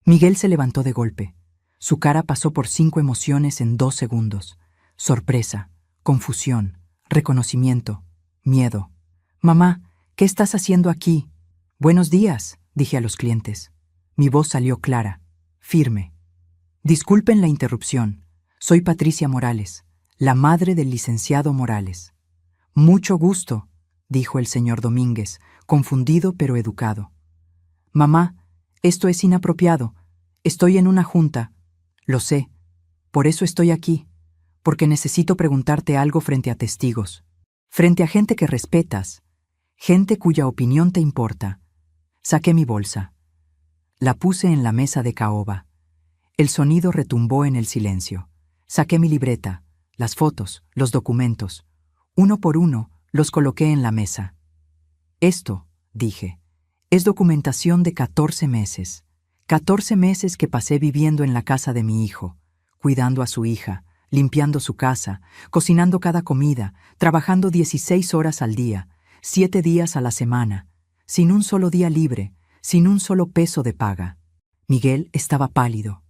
Miguel se levantó de golpe. Su cara pasó por 5 emociones en 2 segundos. Sorpresa, confusión, reconocimiento, miedo. «Mamá, ¿qué estás haciendo aquí?» «Buenos días», dije a los clientes. Mi voz salió clara, firme. «Disculpen la interrupción. Soy Patricia Morales, la madre del licenciado Morales». «Mucho gusto», dijo el señor Domínguez, confundido pero educado. «Mamá, esto es inapropiado. Estoy en una junta». «Lo sé. Por eso estoy aquí. Porque necesito preguntarte algo frente a testigos. Frente a gente que respetas. Gente cuya opinión te importa». Saqué mi bolsa. La puse en la mesa de caoba. El sonido retumbó en el silencio. Saqué mi libreta, las fotos, los documentos. Uno por uno, los coloqué en la mesa. «Esto», dije, «es documentación de 14 meses. 14 meses que pasé viviendo en la casa de mi hijo, cuidando a su hija, limpiando su casa, cocinando cada comida, trabajando 16 horas al día, 7 días a la semana, sin un solo día libre, sin un solo peso de paga». Miguel estaba pálido.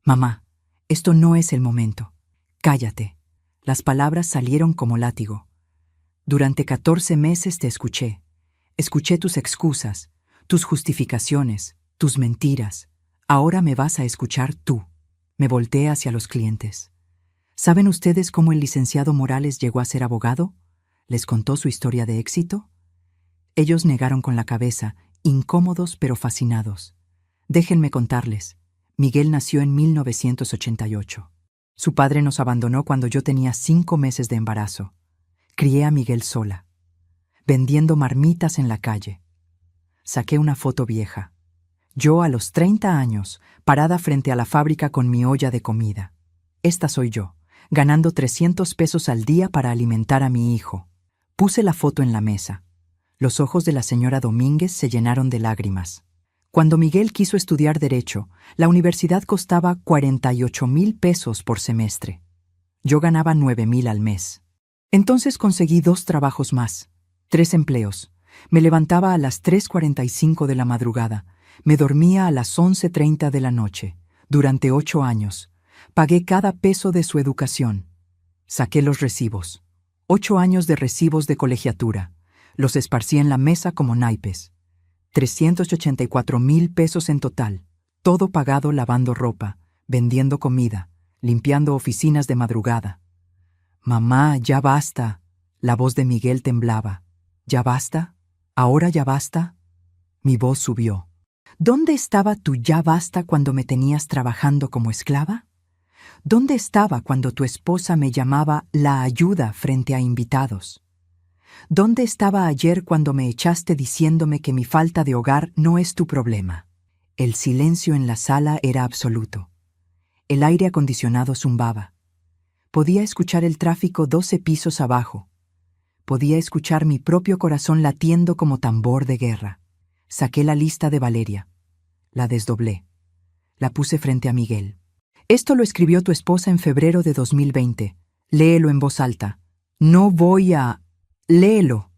«Mamá, esto no es el momento. Cállate». Las palabras salieron como látigo. «Durante 14 meses te escuché. Escuché tus excusas, tus justificaciones, tus mentiras. Ahora me vas a escuchar tú». Me volteé hacia los clientes. ¿Saben ustedes cómo el licenciado Morales llegó a ser abogado? ¿Les contó su historia de éxito? Ellos negaron con la cabeza, incómodos pero fascinados. Déjenme contarles. Miguel nació en 1988. Su padre nos abandonó cuando yo tenía 5 meses de embarazo. Crié a Miguel sola, vendiendo marmitas en la calle. Saqué una foto vieja. Yo a los 30 años, parada frente a la fábrica con mi olla de comida. Esta soy yo, ganando 300 pesos al día para alimentar a mi hijo. Puse la foto en la mesa. Los ojos de la señora Domínguez se llenaron de lágrimas. Cuando Miguel quiso estudiar Derecho, la universidad costaba 48,000 pesos por semestre. Yo ganaba 9,000 al mes. Entonces conseguí 2 trabajos más, 3 empleos. Me levantaba a las 3:45 de la madrugada. Me dormía a las 11:30 de la noche. Durante 8 años. Pagué cada peso de su educación. Saqué los recibos. 8 años de recibos de colegiatura. Los esparcí en la mesa como naipes. 384,000 pesos en total. Todo pagado lavando ropa, vendiendo comida, limpiando oficinas de madrugada. Mamá, ya basta. La voz de Miguel temblaba. ¿Ya basta? ¿Ahora ya basta? Mi voz subió. ¿Dónde estaba tu ya basta cuando me tenías trabajando como esclava? ¿Dónde estaba cuando tu esposa me llamaba la ayuda frente a invitados? ¿Dónde estaba ayer cuando me echaste diciéndome que mi falta de hogar no es tu problema? El silencio en la sala era absoluto. El aire acondicionado zumbaba. Podía escuchar el tráfico 12 pisos abajo. Podía escuchar mi propio corazón latiendo como tambor de guerra. Saqué la lista de Valeria. La desdoblé. La puse frente a Miguel. Esto lo escribió tu esposa en febrero de 2020. Léelo en voz alta. No voy a... Léelo.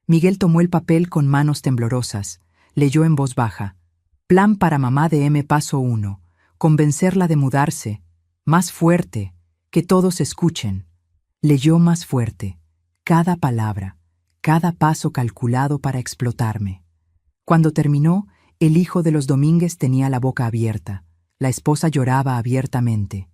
Miguel tomó el papel con manos temblorosas. Leyó en voz baja. Plan para mamá de M. Paso 1. Convencerla de mudarse. Más fuerte. Que todos escuchen. Leyó más fuerte. Cada palabra. Cada paso calculado para explotarme. Cuando terminó, el hijo de los Domínguez tenía la boca abierta. La esposa lloraba abiertamente.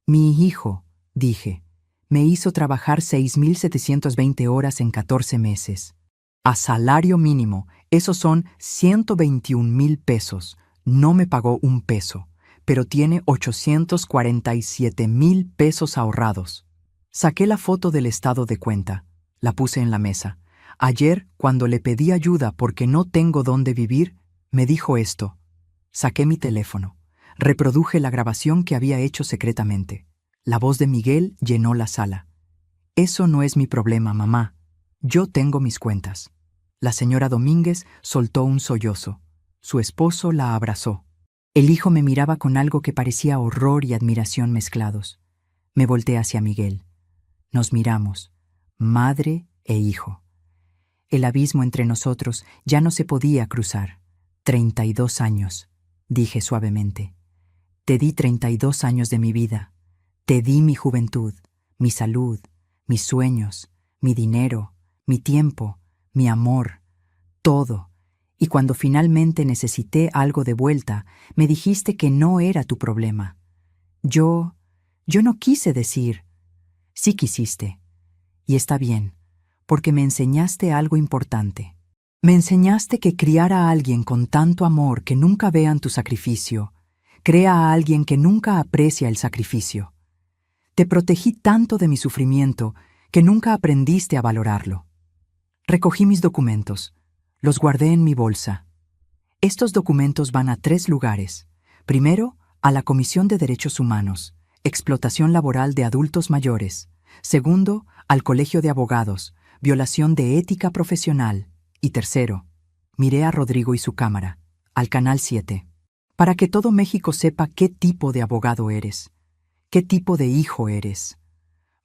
Mi hijo, dije, me hizo trabajar 6,720 horas en 14 meses. A salario mínimo, esos son 121,000 pesos. No me pagó un peso, pero tiene 847,000 pesos ahorrados. Saqué la foto del estado de cuenta. La puse en la mesa. Ayer, cuando le pedí ayuda porque no tengo dónde vivir, me dijo esto. Saqué mi teléfono. Reproduje la grabación que había hecho secretamente. La voz de Miguel llenó la sala. Eso no es mi problema, mamá. Yo tengo mis cuentas. La señora Domínguez soltó un sollozo. Su esposo la abrazó. El hijo me miraba con algo que parecía horror y admiración mezclados. Me volteé hacia Miguel. Nos miramos, madre e hijo. El abismo entre nosotros ya no se podía cruzar. 32 años, dije suavemente. Te di 32 años de mi vida. Te di mi juventud, mi salud, mis sueños, mi dinero, mi tiempo, mi amor, todo. Y cuando finalmente necesité algo de vuelta, me dijiste que no era tu problema. Yo no quise decir. Sí quisiste. Y está bien, porque me enseñaste algo importante. Me enseñaste que criar a alguien con tanto amor que nunca vean tu sacrificio, crea a alguien que nunca aprecia el sacrificio. Te protegí tanto de mi sufrimiento que nunca aprendiste a valorarlo. Recogí mis documentos, los guardé en mi bolsa. Estos documentos van a 3 lugares. Primero, a la Comisión de Derechos Humanos, explotación laboral de adultos mayores. Segundo, al Colegio de Abogados, violación de ética profesional. Y tercero, miré a Rodrigo y su cámara, al Canal 7, para que todo México sepa qué tipo de abogado eres, qué tipo de hijo eres.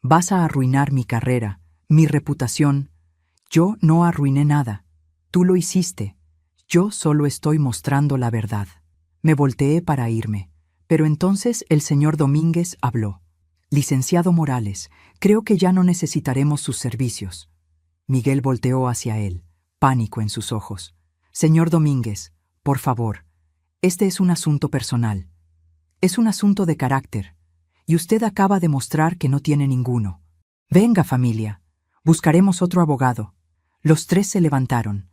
Vas a arruinar mi carrera, mi reputación. Yo no arruiné nada. Tú lo hiciste. Yo solo estoy mostrando la verdad. Me volteé para irme, pero entonces el señor Domínguez habló. Licenciado Morales, creo que ya no necesitaremos sus servicios. Miguel volteó hacia él, pánico en sus ojos. Señor Domínguez, por favor, este es un asunto personal. Es un asunto de carácter, y usted acaba de mostrar que no tiene ninguno. Venga, familia, buscaremos otro abogado. Los 3 se levantaron.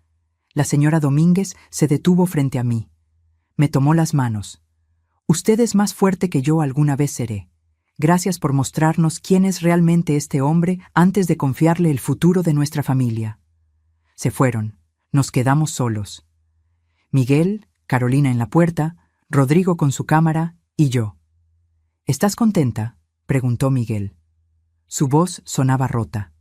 La señora Domínguez se detuvo frente a mí. Me tomó las manos. Usted es más fuerte que yo alguna vez seré. Gracias por mostrarnos quién es realmente este hombre antes de confiarle el futuro de nuestra familia. Se fueron. Nos quedamos solos. Miguel, Carolina en la puerta, Rodrigo con su cámara y yo. ¿Estás contenta?, preguntó Miguel. Su voz sonaba rota.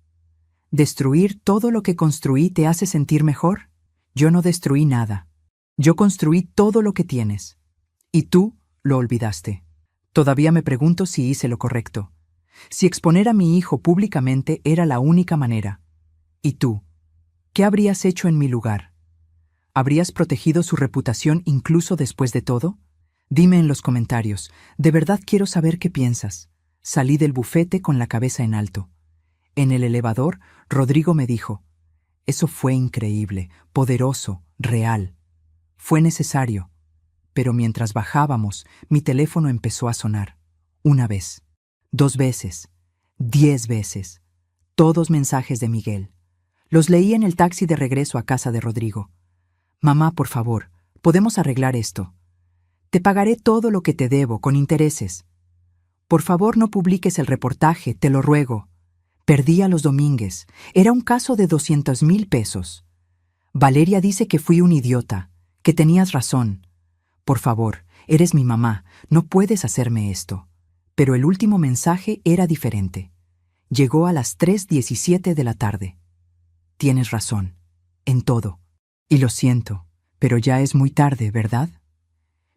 ¿Destruir todo lo que construí te hace sentir mejor? Yo no destruí nada. Yo construí todo lo que tienes. Y tú lo olvidaste. Todavía me pregunto si hice lo correcto. Si exponer a mi hijo públicamente era la única manera. ¿Y tú? ¿Qué habrías hecho en mi lugar? ¿Habrías protegido su reputación incluso después de todo? Dime en los comentarios. De verdad quiero saber qué piensas. Salí del bufete con la cabeza en alto. En el elevador, Rodrigo me dijo: eso fue increíble, poderoso, real. Fue necesario. Pero mientras bajábamos, mi teléfono empezó a sonar. 1 vez, 2 veces, 10 veces. Todos mensajes de Miguel. Los leí en el taxi de regreso a casa de Rodrigo. Mamá, por favor, podemos arreglar esto. Te pagaré todo lo que te debo, con intereses. Por favor, no publiques el reportaje, te lo ruego. Perdí a los Domínguez. Era un caso de 200,000 pesos. Valeria dice que fui un idiota, que tenías razón. Por favor, eres mi mamá, no puedes hacerme esto. Pero el último mensaje era diferente. Llegó a las 3:17 de la tarde. Tienes razón, en todo. Y lo siento, pero ya es muy tarde, ¿verdad?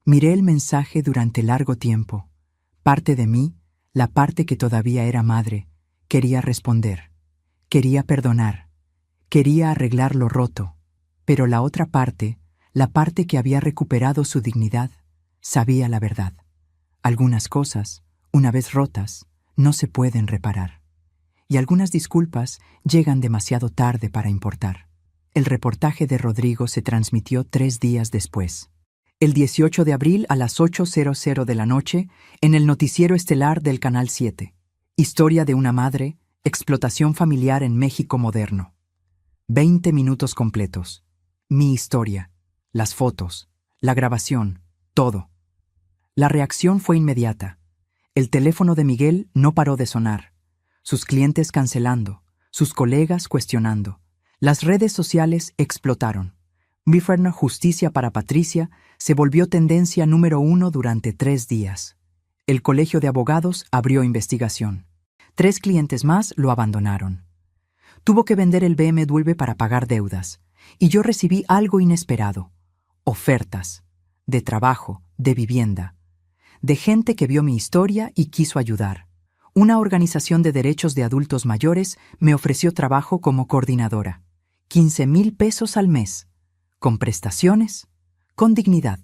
Miré el mensaje durante largo tiempo. Parte de mí, la parte que todavía era madre, quería responder. Quería perdonar. Quería arreglar lo roto. Pero la otra parte, la parte que había recuperado su dignidad, sabía la verdad. Algunas cosas, una vez rotas, no se pueden reparar. Y algunas disculpas llegan demasiado tarde para importar. El reportaje de Rodrigo se transmitió 3 días después. El 18 de abril a las 8:00 de la noche, en el noticiero estelar del Canal 7. Historia de una madre, explotación familiar en México moderno. 20 minutos completos. Mi historia, las fotos, la grabación, todo. La reacción fue inmediata. El teléfono de Miguel no paró de sonar. Sus clientes cancelando, sus colegas cuestionando. Las redes sociales explotaron. Bifern Justicia para Patricia se volvió tendencia número 1 durante 3 días. El Colegio de Abogados abrió investigación. 3 clientes más lo abandonaron. Tuvo que vender el BMW para pagar deudas. Y yo recibí algo inesperado. Ofertas. De trabajo, de vivienda. De gente que vio mi historia y quiso ayudar. Una organización de derechos de adultos mayores me ofreció trabajo como coordinadora. 15,000 pesos al mes. Con prestaciones, con dignidad.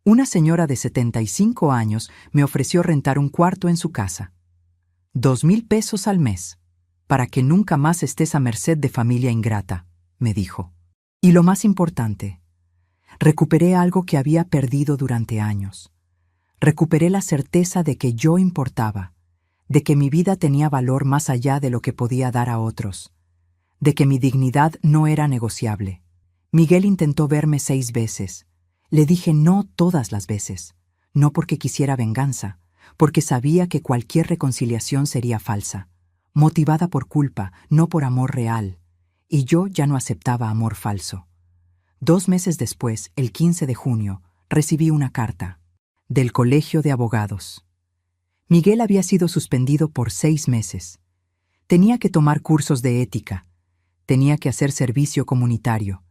Una señora de 75 años me ofreció rentar un cuarto en su casa. 2,000 pesos al mes, para que nunca más estés a merced de familia ingrata, me dijo. Y lo más importante, recuperé algo que había perdido durante años. Recuperé la certeza de que yo importaba, de que mi vida tenía valor más allá de lo que podía dar a otros, de que mi dignidad no era negociable. Miguel intentó verme 6 veces. Le dije no todas las veces, no porque quisiera venganza, porque sabía que cualquier reconciliación sería falsa, motivada por culpa, no por amor real, y yo ya no aceptaba amor falso. 2 meses después, el 15 de junio, recibí una carta del Colegio de Abogados. Miguel había sido suspendido por 6 meses. Tenía que tomar cursos de ética, tenía que hacer servicio comunitario.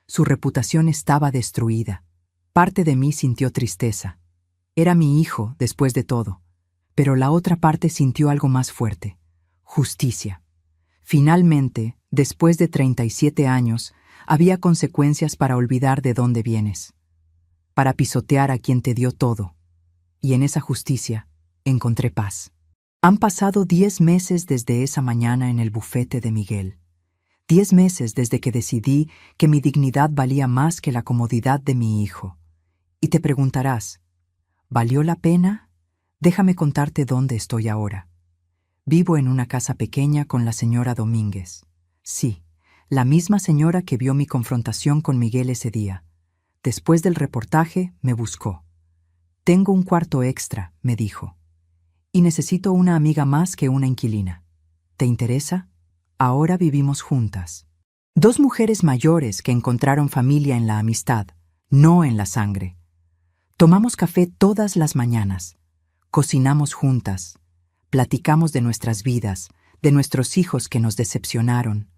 Su reputación estaba destruida. Parte de mí sintió tristeza. Era mi hijo, después de todo. Pero la otra parte sintió algo más fuerte: justicia. Finalmente, después de 37 años, había consecuencias para olvidar de dónde vienes, para pisotear a quien te dio todo. Y en esa justicia encontré paz. Han pasado 10 meses desde esa mañana en el bufete de Miguel. 10 meses desde que decidí que mi dignidad valía más que la comodidad de mi hijo. Y te preguntarás, ¿valió la pena? Déjame contarte dónde estoy ahora. Vivo en una casa pequeña con la señora Domínguez. Sí, la misma señora que vio mi confrontación con Miguel ese día. Después del reportaje, me buscó. Tengo un cuarto extra, me dijo. Y necesito una amiga más que una inquilina. ¿Te interesa? Ahora vivimos juntas. 2 mujeres mayores que encontraron familia en la amistad, no en la sangre. Tomamos café todas las mañanas. Cocinamos juntas. Platicamos de nuestras vidas, de nuestros hijos que nos decepcionaron,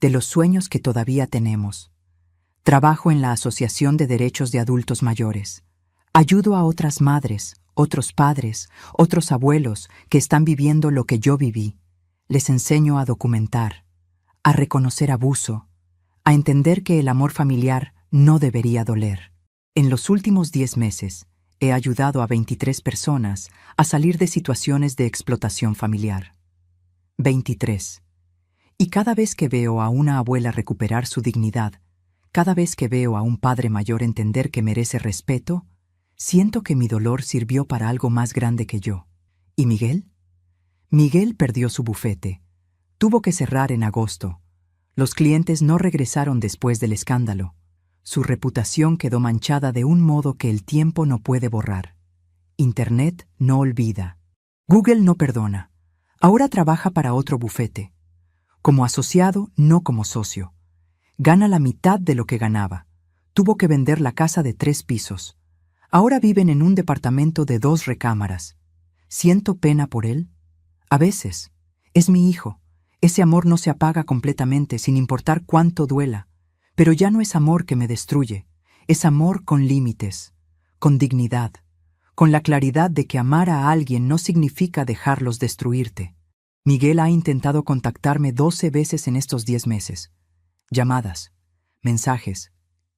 de los sueños que todavía tenemos. Trabajo en la Asociación de Derechos de Adultos Mayores. Ayudo a otras madres, otros padres, otros abuelos que están viviendo lo que yo viví. Les enseño a documentar, a reconocer abuso, a entender que el amor familiar no debería doler. En los últimos 10 meses, he ayudado a 23 personas a salir de situaciones de explotación familiar. 23. Y cada vez que veo a una abuela recuperar su dignidad, cada vez que veo a un padre mayor entender que merece respeto, siento que mi dolor sirvió para algo más grande que yo. ¿Y Miguel? Miguel perdió su bufete. Tuvo que cerrar en agosto. Los clientes no regresaron después del escándalo. Su reputación quedó manchada de un modo que el tiempo no puede borrar. Internet no olvida. Google no perdona. Ahora trabaja para otro bufete. Como asociado, no como socio. Gana la mitad de lo que ganaba. Tuvo que vender la casa de 3 pisos. Ahora viven en un departamento de 2 recámaras. ¿Siento pena por él? A veces. Es mi hijo. Ese amor no se apaga completamente sin importar cuánto duela. Pero ya no es amor que me destruye. Es amor con límites, con dignidad, con la claridad de que amar a alguien no significa dejarlos destruirte. Miguel ha intentado contactarme 12 veces en estos 10 meses. Llamadas, mensajes,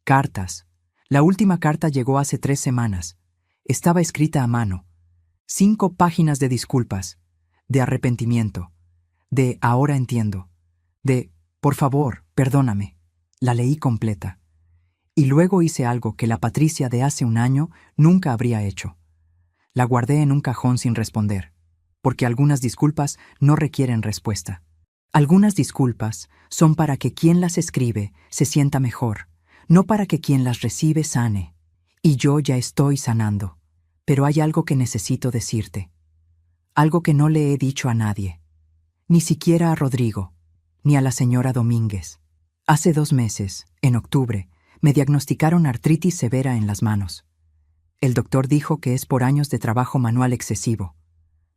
cartas. La última carta llegó hace 3 semanas. Estaba escrita a mano. 5 páginas de disculpas, de arrepentimiento, de ahora entiendo, de por favor, perdóname. La leí completa. Y luego hice algo que la Patricia de hace un año nunca habría hecho. La guardé en un cajón sin responder, porque algunas disculpas no requieren respuesta. Algunas disculpas son para que quien las escribe se sienta mejor, no para que quien las recibe sane. Y yo ya estoy sanando. Pero hay algo que necesito decirte. Algo que no le he dicho a nadie. Ni siquiera a Rodrigo, ni a la señora Domínguez. Hace 2 meses, en octubre, me diagnosticaron artritis severa en las manos. El doctor dijo que es por años de trabajo manual excesivo,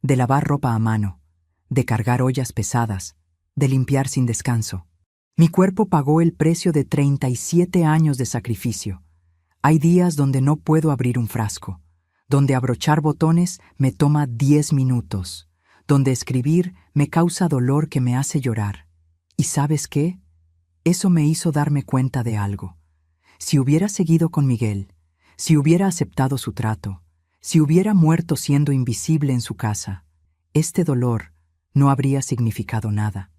de lavar ropa a mano, de cargar ollas pesadas, de limpiar sin descanso. Mi cuerpo pagó el precio de 37 años de sacrificio. Hay días donde no puedo abrir un frasco, donde abrochar botones me toma 10 minutos, donde escribir me causa dolor que me hace llorar. ¿Y sabes qué? Eso me hizo darme cuenta de algo. Si hubiera seguido con Miguel, si hubiera aceptado su trato, si hubiera muerto siendo invisible en su casa, este dolor no habría significado nada.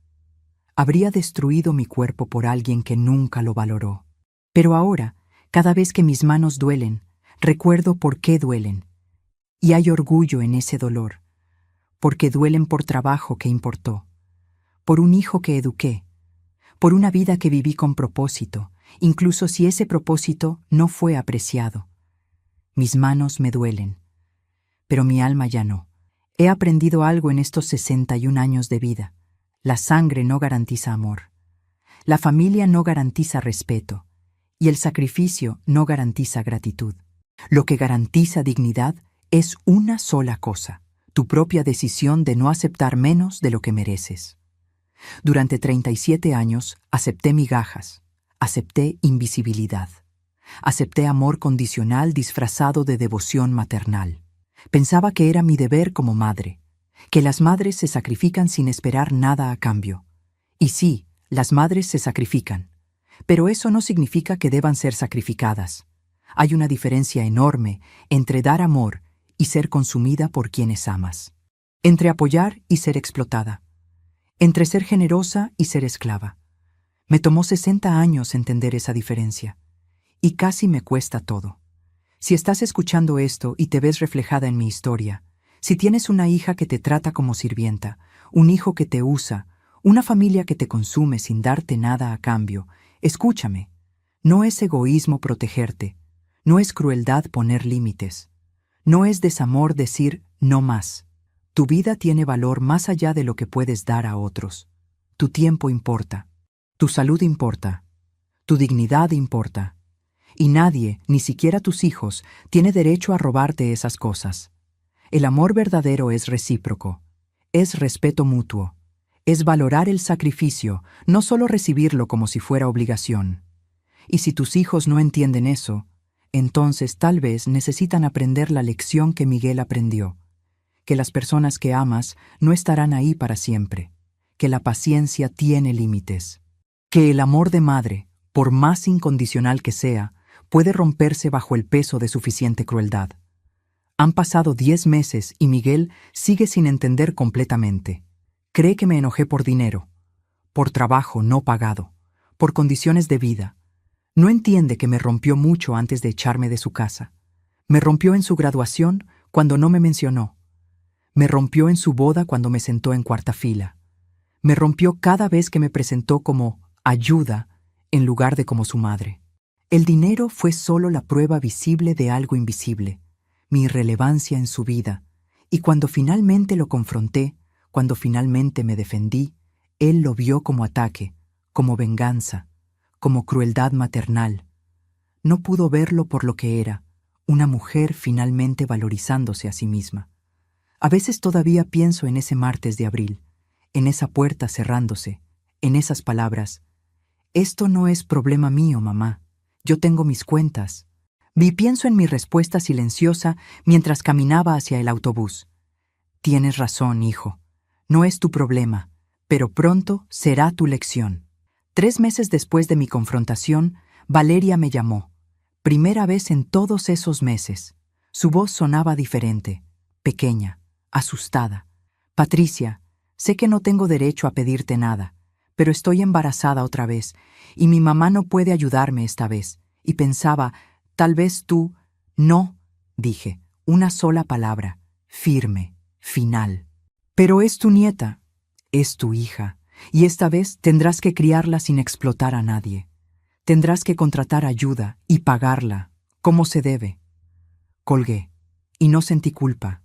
Habría destruido mi cuerpo por alguien que nunca lo valoró. Pero ahora, cada vez que mis manos duelen, recuerdo por qué duelen. Y hay orgullo en ese dolor, porque duelen por trabajo que importó, por un hijo que eduqué, por una vida que viví con propósito, incluso si ese propósito no fue apreciado. Mis manos me duelen, pero mi alma ya no. He aprendido algo en estos 61 años de vida. La sangre no garantiza amor. La familia no garantiza respeto. Y el sacrificio no garantiza gratitud. Lo que garantiza dignidad es una sola cosa: tu propia decisión de no aceptar menos de lo que mereces. Durante 37 años acepté migajas, acepté invisibilidad, acepté amor condicional disfrazado de devoción maternal. Pensaba que era mi deber como madre, que las madres se sacrifican sin esperar nada a cambio. Y sí, las madres se sacrifican, pero eso no significa que deban ser sacrificadas. Hay una diferencia enorme entre dar amor y ser consumida por quienes amas, entre apoyar y ser explotada, entre ser generosa y ser esclava. Me tomó 60 años entender esa diferencia, y casi me cuesta todo. Si estás escuchando esto y te ves reflejada en mi historia, si tienes una hija que te trata como sirvienta, un hijo que te usa, una familia que te consume sin darte nada a cambio, escúchame. No es egoísmo protegerte, no es crueldad poner límites, no es desamor decir no más. Tu vida tiene valor más allá de lo que puedes dar a otros. Tu tiempo importa, tu salud importa, tu dignidad importa. Y nadie, ni siquiera tus hijos, tiene derecho a robarte esas cosas. El amor verdadero es recíproco, es respeto mutuo, Es valorar el sacrificio, no solo recibirlo como si fuera obligación. Y si tus hijos no entienden eso, entonces tal vez necesitan aprender la lección que Miguel aprendió, que las personas que amas no estarán ahí para siempre, que la paciencia tiene límites, que el amor de madre, por más incondicional que sea, puede romperse bajo el peso de suficiente crueldad. Han pasado 10 meses y Miguel sigue sin entender completamente. Cree que me enojé por dinero, por trabajo no pagado, por condiciones de vida. No entiende que me rompió mucho antes de echarme de su casa. Me rompió en su graduación cuando no me mencionó. Me rompió en su boda cuando me sentó en cuarta fila. Me rompió cada vez que me presentó como ayuda en lugar de como su madre. El dinero fue solo la prueba visible de algo invisible, mi irrelevancia en su vida, y cuando finalmente lo confronté, cuando finalmente me defendí, él lo vio como ataque, como venganza, como crueldad maternal. No pudo verlo por lo que era, una mujer finalmente valorizándose a sí misma. A veces todavía pienso en ese martes de abril, en esa puerta cerrándose, en esas palabras. Esto no es problema mío, mamá. Yo tengo mis cuentas. Pienso en mi respuesta silenciosa mientras caminaba hacia el autobús. Tienes razón, hijo. No es tu problema, pero pronto será tu lección. 3 meses después de mi confrontación, Valeria me llamó. Primera vez en todos esos meses. Su voz sonaba diferente, pequeña, asustada. Patricia, sé que no tengo derecho a pedirte nada, pero estoy embarazada otra vez, y mi mamá no puede ayudarme esta vez. Y pensaba, tal vez tú... No, dije, una sola palabra, firme, final. Pero es tu nieta, es tu hija, y esta vez tendrás que criarla sin explotar a nadie. Tendrás que contratar ayuda y pagarla, como se debe. Colgué, y no sentí culpa.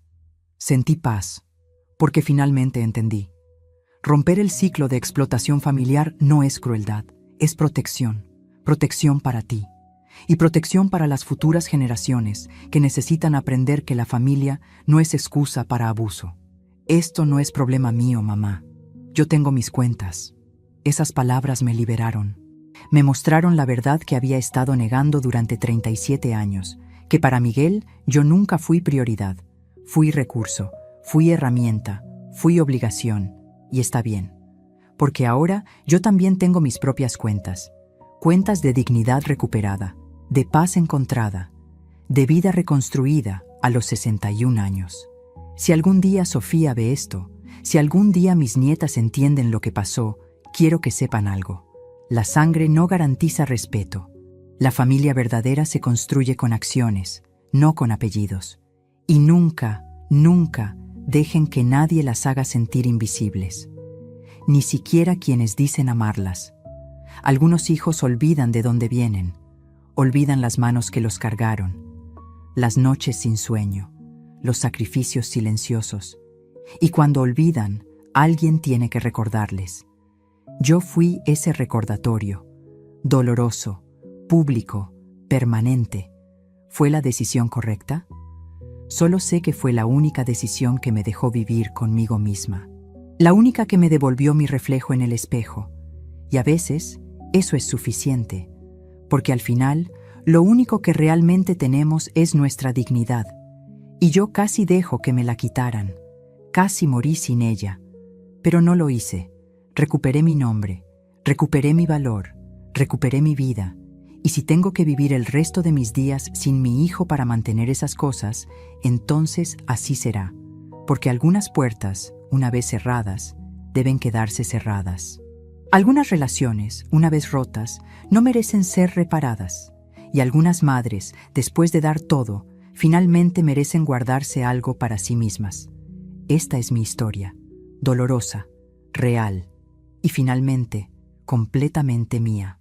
Sentí paz, porque finalmente entendí. Romper el ciclo de explotación familiar no es crueldad, es protección. Protección para ti. Y protección para las futuras generaciones que necesitan aprender que la familia no es excusa para abuso. Esto no es problema mío, mamá. Yo tengo mis cuentas. Esas palabras me liberaron. Me mostraron la verdad que había estado negando durante 37 años, que para Miguel yo nunca fui prioridad. Fui recurso, fui herramienta, fui obligación, y está bien. Porque ahora yo también tengo mis propias cuentas. Cuentas de dignidad recuperada, de paz encontrada, de vida reconstruida a los 61 años. Si algún día Sofía ve esto, si algún día mis nietas entienden lo que pasó, quiero que sepan algo. La sangre no garantiza respeto. La familia verdadera se construye con acciones, no con apellidos. Y nunca, nunca dejen que nadie las haga sentir invisibles. Ni siquiera quienes dicen amarlas. Algunos hijos olvidan de dónde vienen, olvidan las manos que los cargaron, las noches sin sueño, los sacrificios silenciosos. Y cuando olvidan, alguien tiene que recordarles. Yo fui ese recordatorio, doloroso, público, permanente. ¿Fue la decisión correcta? Solo sé que fue la única decisión que me dejó vivir conmigo misma. La única que me devolvió mi reflejo en el espejo. Y a veces, eso es suficiente, porque al final, lo único que realmente tenemos es nuestra dignidad. Y yo casi dejo que me la quitaran. Casi morí sin ella. Pero no lo hice. Recuperé mi nombre, recuperé mi valor, recuperé mi vida. Y si tengo que vivir el resto de mis días sin mi hijo para mantener esas cosas, entonces así será. Porque algunas puertas, una vez cerradas, deben quedarse cerradas. Algunas relaciones, una vez rotas, no merecen ser reparadas. Y algunas madres, después de dar todo, finalmente merecen guardarse algo para sí mismas. Esta es mi historia, dolorosa, real y finalmente completamente mía.